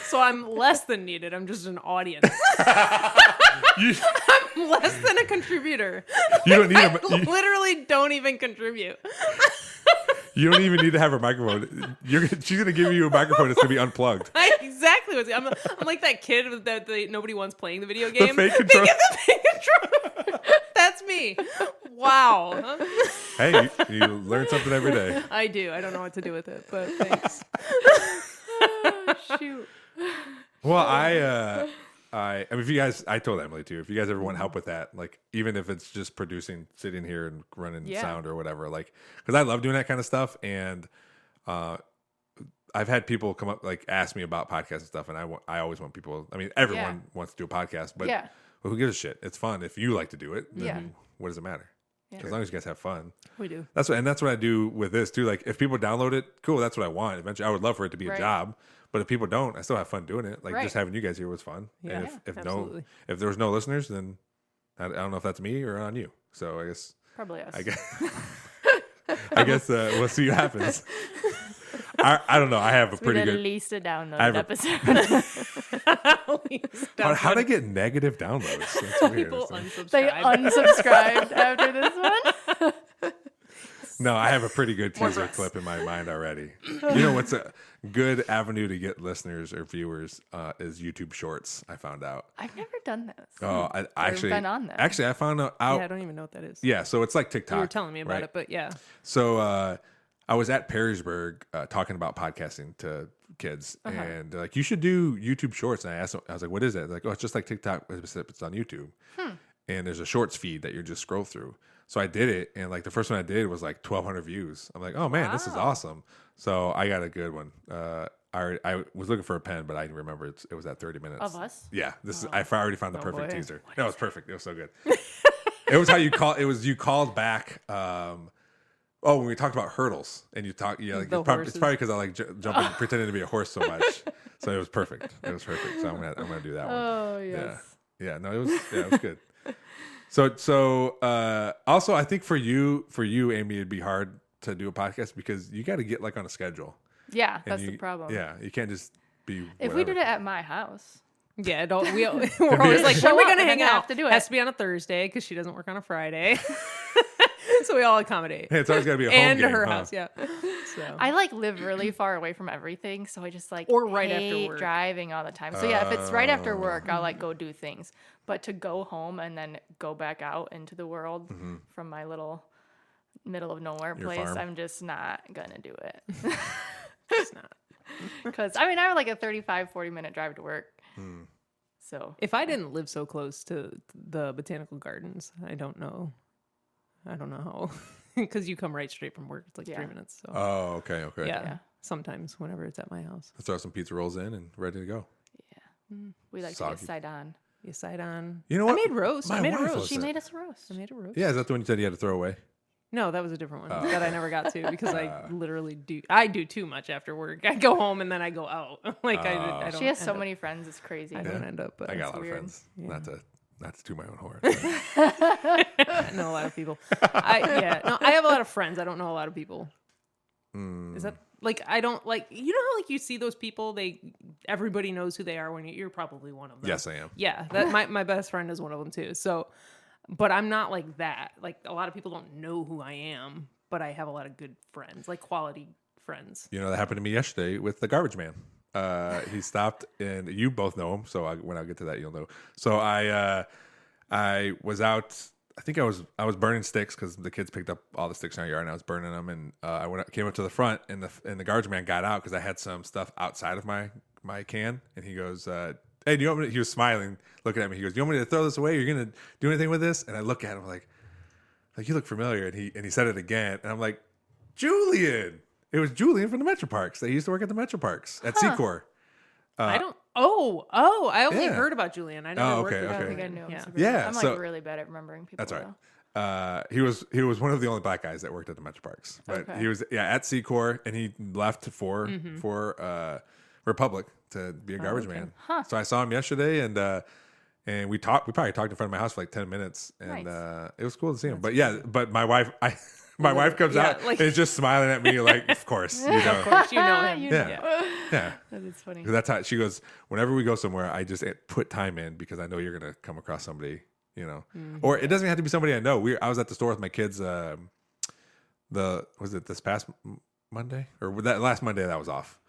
So I'm less than needed. I'm just an audience. You, I'm less than a contributor. you don't need Literally don't even contribute. You don't even need to have a microphone. She's gonna give you a microphone. It's gonna be unplugged. Exactly. I'm like that kid that nobody wants playing the video game. The fake controller. The fake controller. That's me. Wow. Hey, you learn something every day. I do. I don't know what to do with it, but thanks. Shoot. Well, I mean, if you guys, I told Emily too, if you guys ever want help with that, like, even if it's just producing, sitting here and running sound or whatever, like, because I love doing that kind of stuff. And I've had people come up, like, ask me about podcasts and stuff. And I always want people, I mean, everyone wants to do a podcast, but well, who gives a shit? It's fun. If you like to do it, then what does it matter? Yeah. As long as you guys have fun. We do. That's what I do with this too. Like, if people download it, cool, that's what I want. Eventually, I would love for it to be a job. But if people don't, I still have fun doing it. Like, just having you guys here was fun. Yeah, and if there was no listeners, then I don't know if that's me or on you. So I guess Probably us. I guess we'll see what happens. I don't know. I have a pretty good. At least a downloaded episode. How'd I get negative downloads? That's weird. People unsubscribed. They unsubscribed after this one. No, I have a pretty good teaser clip in my mind already. You know what's a good avenue to get listeners or viewers is YouTube Shorts. I found out. I've never done this. Oh, I actually been on them. Actually, I found out. Yeah, I don't even know what that is. Yeah, so it's like TikTok. You were telling me about it, but yeah. So I was at Perrysburg talking about podcasting to kids, and they're like, you should do YouTube Shorts. And I asked them, I was like, what is it? They're like, oh, it's just like TikTok, except it's on YouTube. And there's a Shorts feed that you just scroll through. So I did it, and like the first one I did was like 1,200 views. I'm like, oh man, this is awesome. So I got a good one. I was looking for a pen, but I remember it was at 30 minutes. Of us? Yeah, I already found the perfect boy. teaser. No, it was perfect. It was so good. It was how you call. It was you called back. When we talked about hurdles, and you talk, like it's probably because I like jumping, pretending to be a horse so much. So it was perfect. It was perfect. So I'm gonna do that one. Oh yes. Yeah. No, it was good. So also I think for you, Amy, it'd be hard to do a podcast because you got to get like on a schedule. Yeah, that's the problem. Yeah, you can't just be. If we did it at my house. Yeah, we're always like, when are we going to hang out? Have to do it. Has to be on a Thursday because she doesn't work on a Friday. So we all accommodate. Hey, it's always got to be a home and game, her huh? house, yeah. So. I like live really far away from everything, so I just like or right hate after work. driving all the time. So yeah, if it's right after work, I'll like go do things. But to go home and then go back out into the world from my little middle of nowhere place, farm. I'm just not gonna do it. It's not. Because I mean, I have like a 35-40 minute drive to work. So if I didn't live so close to the botanical gardens, I don't know how. Because you come right straight from work. It's like 3 minutes. So. Oh, okay. Yeah. Sometimes whenever it's at my house. Let's throw some pizza rolls in and ready to go. Yeah. We like to Soggy. get side on. You side on. You know what? I made roast. My I made a wife roast. was She made us a roast. I made a roast. Yeah, is that the one you said you had to throw away? No, that was a different one Oh. that I never got to because I literally do. I do too much after work. I go home and then I go out. Like I don't. She has so end up- many friends. It's crazy. I don't end up. But I got a it's lot weird. of friends. Not to toot my own horn. I know a lot of people. I have a lot of friends. I don't know a lot of people. Is that like I don't like you know how like you see those people everybody knows who they are when you're probably one of them. Yes, I am. Yeah, that my best friend is one of them too. So, but I'm not like that. Like a lot of people don't know who I am, but I have a lot of good friends, like quality friends. You know, that happened to me yesterday with the garbage man. He stopped, and you both know him. So when I get to that, you'll know. So I was out. I think I was burning sticks because the kids picked up all the sticks in our yard, and I was burning them. And came up to the front, and the garbage man got out because I had some stuff outside of my can, and he goes, "Hey, do you want me?" He was smiling, looking at me. He goes, "Do you want me to throw this away? You're gonna do anything with this?" And I look at him like you look familiar. And he said it again, and I'm like, Julian. It was Julian from the Metroparks. They used to work at the Metroparks at Secor. I don't. I only Yeah. heard about Julian. I never worked okay, with I don't okay. think I Julian. knew him. Yeah. super Yeah, well. I'm so- like really bad at remembering people. That's all right. though. He was one of the only black guys that worked at the Metroparks, but Okay. he was at Secor, and he left for Republic to be a garbage man. So I saw him yesterday, and we talked. We probably talked in front of my house for like 10 minutes, and Nice. it was cool to see him. But yeah, but my wife, my wife comes out like- and is just smiling at me like, of course, you know. Of course, you know him. You Yeah. know. Yeah. That is funny. 'Cause that's how she goes. Whenever we go somewhere, I just put time in because I know you're gonna come across somebody, you know, or it doesn't have to be somebody I know. I was at the store with my kids. Was it this past Monday or that last Monday that I was off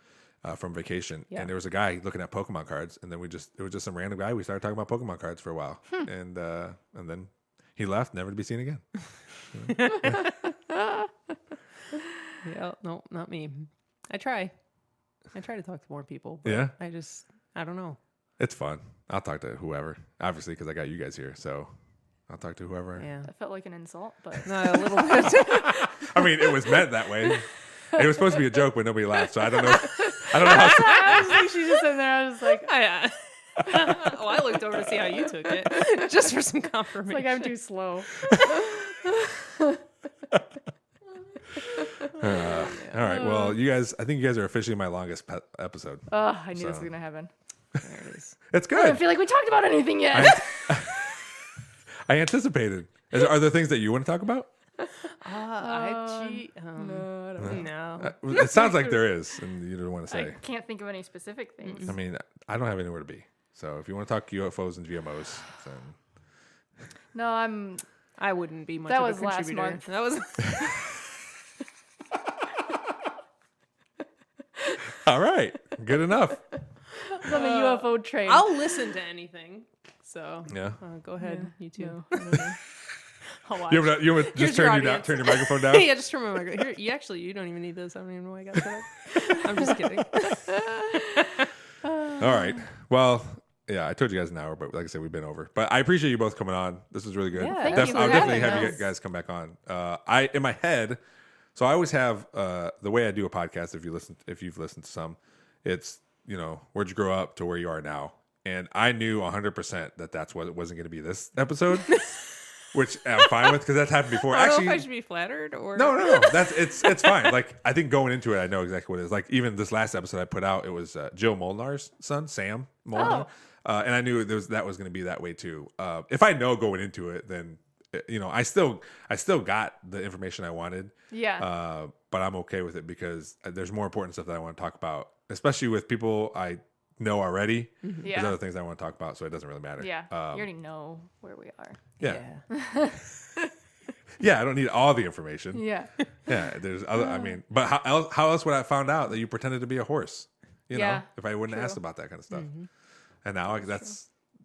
from vacation, Yeah. and there was a guy looking at Pokemon cards, and then it was just some random guy. We started talking about Pokemon cards for a while, and then he left, never to be seen again. Yeah, no, not me. I try to talk to more people. But Yeah? I don't know. It's fun. I'll talk to whoever, obviously, because I got you guys here, so I'll talk to whoever. Yeah, That felt like an insult, but no, a little bit. I mean, it was meant that way. It was supposed to be a joke, but nobody laughed. So I don't know. I don't know how. I was like, she's just in there. I was like, Well, I looked over to see how you took it, just for some confirmation. like I'm too slow. All right. Well, you guys. I think you guys are officially my longest episode. I knew this So. was gonna happen. There it is. It's I don't good. feel like we talked about anything yet. I anticipated. Are there things that you want to talk about? No. It sounds like there is, and you don't want to I say. can't think of any specific things. I mean, I don't have anywhere to be. So if you want to talk UFOs and GMOs, then No, I wouldn't be much That of was a last contributor. month. That was all right, good enough. I'm on the UFO train. I'll listen to anything. So Yeah. go ahead, you two. No, I don't know. I'll watch. You want to Here's just your turn audience. your microphone down? Yeah, just turn my microphone. Here, you don't even need this. I don't even know why I got set up. I'm just kidding. All right. Well, yeah, I told you guys an hour, but like I said, we've been over. But I appreciate you both coming on. This was really good. Yeah, thank you for I'll definitely having have you us. guys come back on. I in my head, so I always have the way I do a podcast. If you've listened to some, it's where'd you grow up to where you are now, and I knew 100% that's what it wasn't going to be this episode, which I'm fine with because that's happened before. I don't Actually, know if I should be flattered or no. It's fine. Like I think going into it, I know exactly what it is. Like even this last episode I put out, it was Jill Molnar's son, Sam Molnar, and I knew that was going to be that way too. If I know going into it, then I still got the information I wanted. Yeah. But I'm okay with it because there's more important stuff that I want to talk about, especially with people I know already. There's Yeah. other things I want to talk about, so it doesn't really matter. Yeah. you already know where we are. Yeah. Yeah, I don't need all the information. Yeah. Yeah, there's other. I mean, but how else would I have found out that you pretended to be a horse? You know, Yeah, if I wouldn't have asked true. about that kind of stuff. And now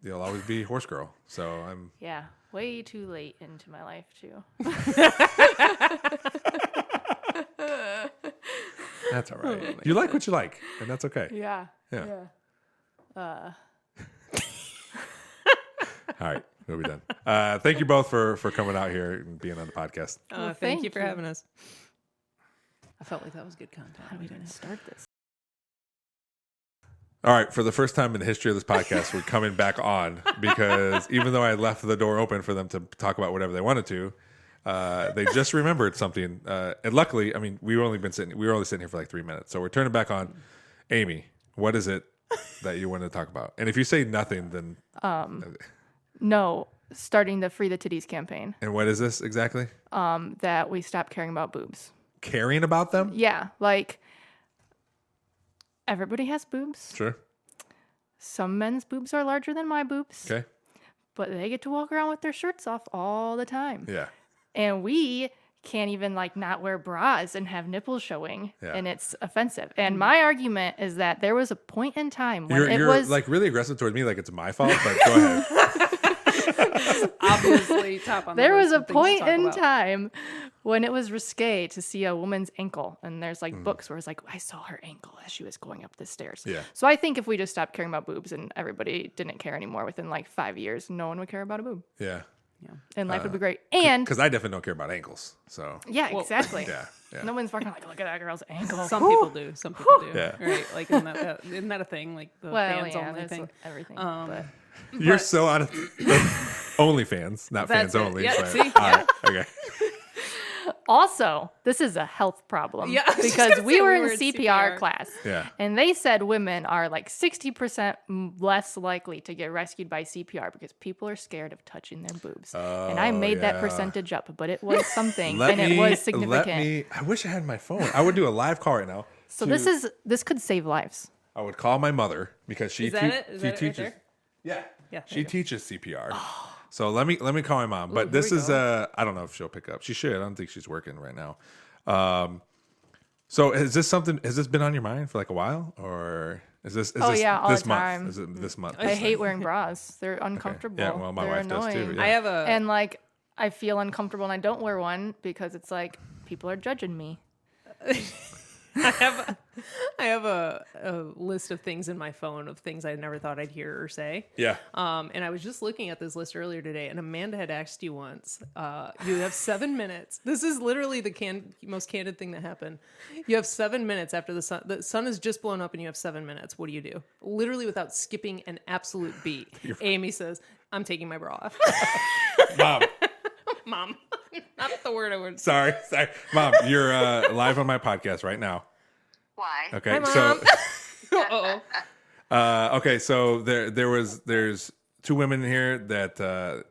you'll always be horse girl. So I'm. Yeah. Way too late into my life too. That's all right. You like what you like, and that's okay. Yeah. Yeah. Yeah. All right, we'll be done. Thank you both for coming out here and being on the podcast. Well, thank you thank for you. having us. I felt like that was good content. How are we gonna start this? All right, for the first time in the history of this podcast, we're coming back on because even though I left the door open for them to talk about whatever they wanted to, they just remembered something. And luckily, I mean, we were only sitting here for like 3 minutes, so we're turning back on. Amy, what is it that you wanted to talk about? And if you say nothing, then No, starting the Free the Titties campaign. And what is this exactly? That we stop caring about boobs. Caring about them? Yeah, like everybody has boobs. Sure. Some men's boobs are larger than my boobs. Okay. But they get to walk around with their shirts off all the time. Yeah. And we can't even like not wear bras and have nipples showing, and it's offensive. And my argument is that there was a point in time when you're was like really aggressive towards me, like it's my fault. But go ahead. Obviously, top on the there list was a of things to point talk in about. time when it was risque to see a woman's ankle, and there's like books where it's like I saw her ankle as she was going up the stairs. Yeah. So I think if we just stopped caring about boobs and everybody didn't care anymore, within like 5 years, no one would care about a boob, Yeah. and life would be great. And Because I definitely don't care about ankles. So yeah, exactly. yeah. No one's fucking like, look at that girl's ankle. Some people do. Some people do. Yeah. Right? Like, isn't that a thing? Like the fans only there's thing. everything. But You're so out of OnlyFans, not That's fans it. only. Yeah, but, see? all right, okay. also, this is a health problem. Yeah, I was just because gonna we say were we in were in CPR CPR. class. Yeah. And they said women are like 60% less likely to get rescued by CPR because people are scared of touching their boobs. And I made that percentage up, but it was something, it was significant. I wish I had my phone. I would do a live call right now. So this could save lives. I would call my mother because she Is that it? Is she that it right teaches. there? Yeah. Yeah, there She you go. teaches CPR. So let me call my mom. But Ooh, this here we is go. I don't know if she'll pick up. She should. I don't think she's working right now. So has this been on your mind for like a while, or is this All this the month? time. Is it this month? I hate wearing bras. They're uncomfortable. Yeah, well, my They're wife does annoying. too, yeah. I have a. And like I feel uncomfortable and I don't wear one because it's like people are judging me. I have a list of things in my phone of things I never thought I'd hear or say. Yeah. And I was just looking at this list earlier today, and Amanda had asked you once, you have 7 minutes. This is literally the most candid thing that happened. You have 7 minutes after the sun has just blown up, and you have 7 minutes. What do you do? Literally without skipping an absolute beat. Amy says, I'm taking my bra off. Mom. Mom. Not the word I would. Sorry. Mom, you're live on my podcast right now. Why? Okay. Hi, Mom. So Uh-oh. okay, so there's two women here that they're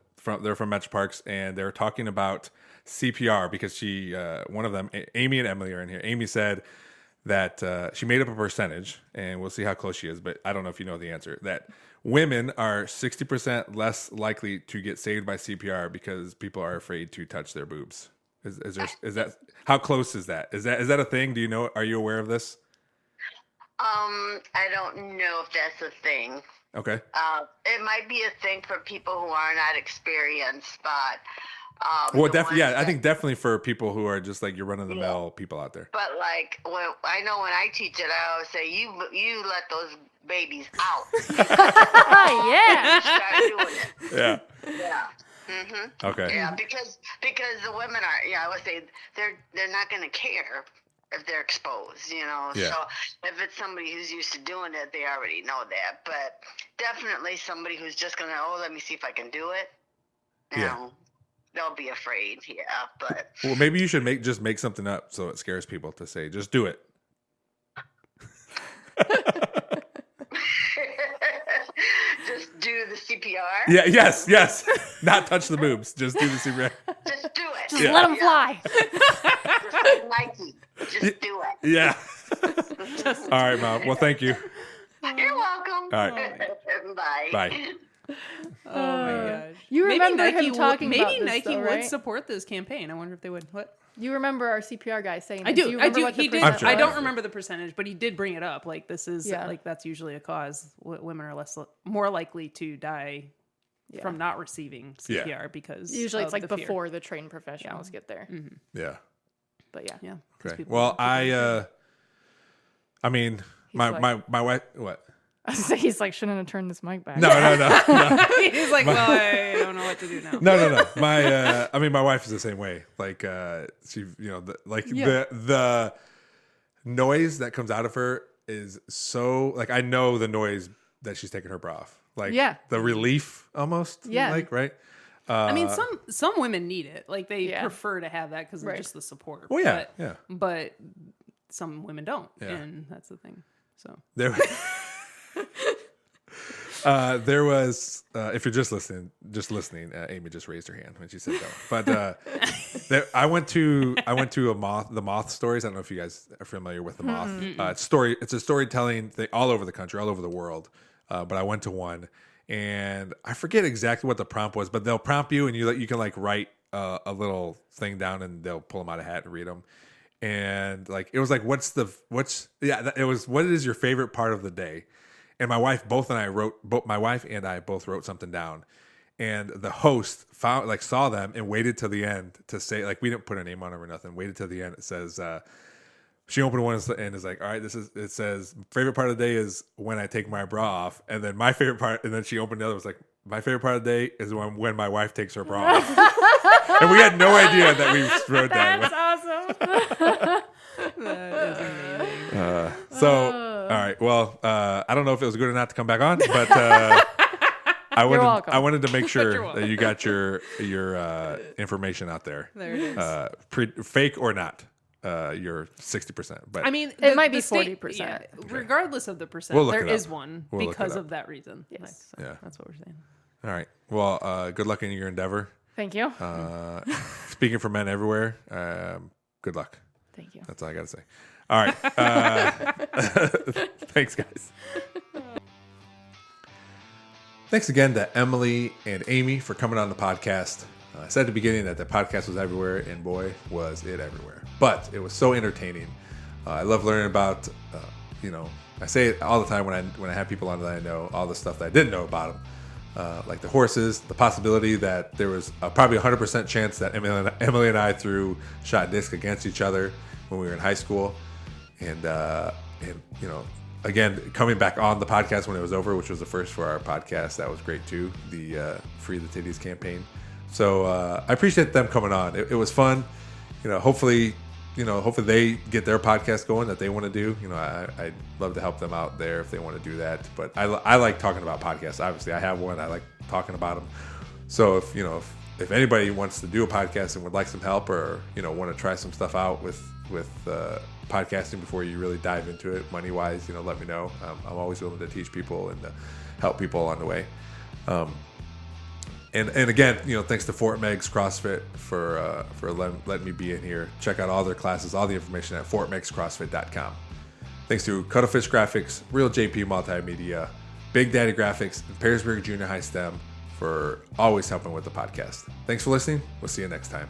from Metroparks, and they're talking about CPR because one of them, Amy and Emily, are in here. Amy said that she made up a percentage, and we'll see how close she is, but I don't know if you know the answer, that women are 60% less likely to get saved by CPR because people are afraid to touch their boobs. Is that how close is that? Is that a thing? Do you know? Are you aware of this? I don't know if that's a thing. Okay. It might be a thing for people who are not experienced, but Well, the definitely, yeah. ones I that- think definitely for people who are just like your run of the mill people out there. But like when I teach it, I always say you let those babies out. Yeah. Start doing it. Yeah. Yeah. Mhm. Okay. Yeah, because the women are, I would say they're not going to care if they're exposed, Yeah. So if it's somebody who's used to doing it, they already know that. But definitely somebody who's just going to, let me see if I can do it. Yeah. They'll be afraid. Yeah, but Well, maybe you should make something up so it scares people to say, just do it. just do the CPR. Yeah. Yes. Not touch the boobs. Just do the CPR. Just do it. Just let them fly. Just like Nike. Just do it. Yeah. All right, Mom. Well, thank you. You're welcome. All right. Bye. Bye. Oh my gosh. You remember Nike him talking maybe about this, Nike though, would right? support this campaign. I wonder if they would. What? You remember our CPR guy saying I that. do. You I remember do. what the He did. percent sure. I don't was? remember the percentage, but he did bring it up. Like this is like that's usually a cause. Women are more likely to die from not receiving CPR because Usually it's of like the fear. before the trained professionals get there. Yeah. But yeah. Yeah. Okay. people- Well, people I mean, my wife. What? He's like, shouldn't have turned this mic back. No. He's like, well, I don't know what to do now. No. My wife is the same way. Like, she, the noise that comes out of her is so like I know the noise that she's taking her bra off. Like the relief almost. Yeah. Like, right? I mean, some women need it. Like they prefer to have that because of just the support. Well, yeah, But some women don't, and that's the thing. So there was if you're just listening, Amy just raised her hand when she said that. But I went to the Moth stories. I don't know if you guys are familiar with the Moth. It's a storytelling thing all over the country, all over the world. But I went to one, and I forget exactly what the prompt was, but they'll prompt you, and you can like write a little thing down, and they'll pull them out of a hat and read them. And like it was like, what is your favorite part of the day? And my wife and I both wrote something down, and the host saw them and waited till the end to say, like, we didn't put a name on them or nothing. Waited till the end. It says she opened one and is like, all right, it says favorite part of the day is when I take my bra off, and then my favorite part, and then she opened the other, was like, my favorite part of the day is when my wife takes her bra off. And we had no idea that we wrote that. That's awesome. that is amazing. All right. Well, I don't know if it was good or not to come back on, but I wanted to make sure that you got your information out there. There it is. Fake or not, you're 60%. But I mean, it might be 40%. Yeah, regardless of the percent, there is one because of that reason. Yes. So that's what we're saying. All right. Well, good luck in your endeavor. Thank you. Speaking for men everywhere, good luck. Thank you. That's all I got to say. All right. Thanks, guys. Thanks again to Emily and Amy for coming on the podcast. I said at the beginning that the podcast was everywhere, and boy, was it everywhere. But it was so entertaining. I love learning about, I say it all the time when I have people on that I know, all the stuff that I didn't know about them. Like the horses, the possibility that there was probably 100% chance that Emily and I threw shot disc against each other when we were in high school. And again, coming back on the podcast when it was over, which was the first for our podcast, that was great too. The Free the Titties campaign. So I appreciate them coming on. It was fun. Hopefully they get their podcast going that they want to do. I'd love to help them out there if they want to do that. But I like talking about podcasts. Obviously, I have one. I like talking about them. So if anybody wants to do a podcast and would like some help, or want to try some stuff out with podcasting before you really dive into it, money wise, let me know. I'm always willing to teach people and to help people along the way. And again, thanks to Fort Meigs CrossFit for letting me be in here. Check out all their classes, all the information at fortmeigscrossfit.com. Thanks to Cuttlefish Graphics, Real JP Multimedia, Big Daddy Graphics, and Perrysburg Junior High STEM for always helping with the podcast. Thanks for listening. We'll see you next time.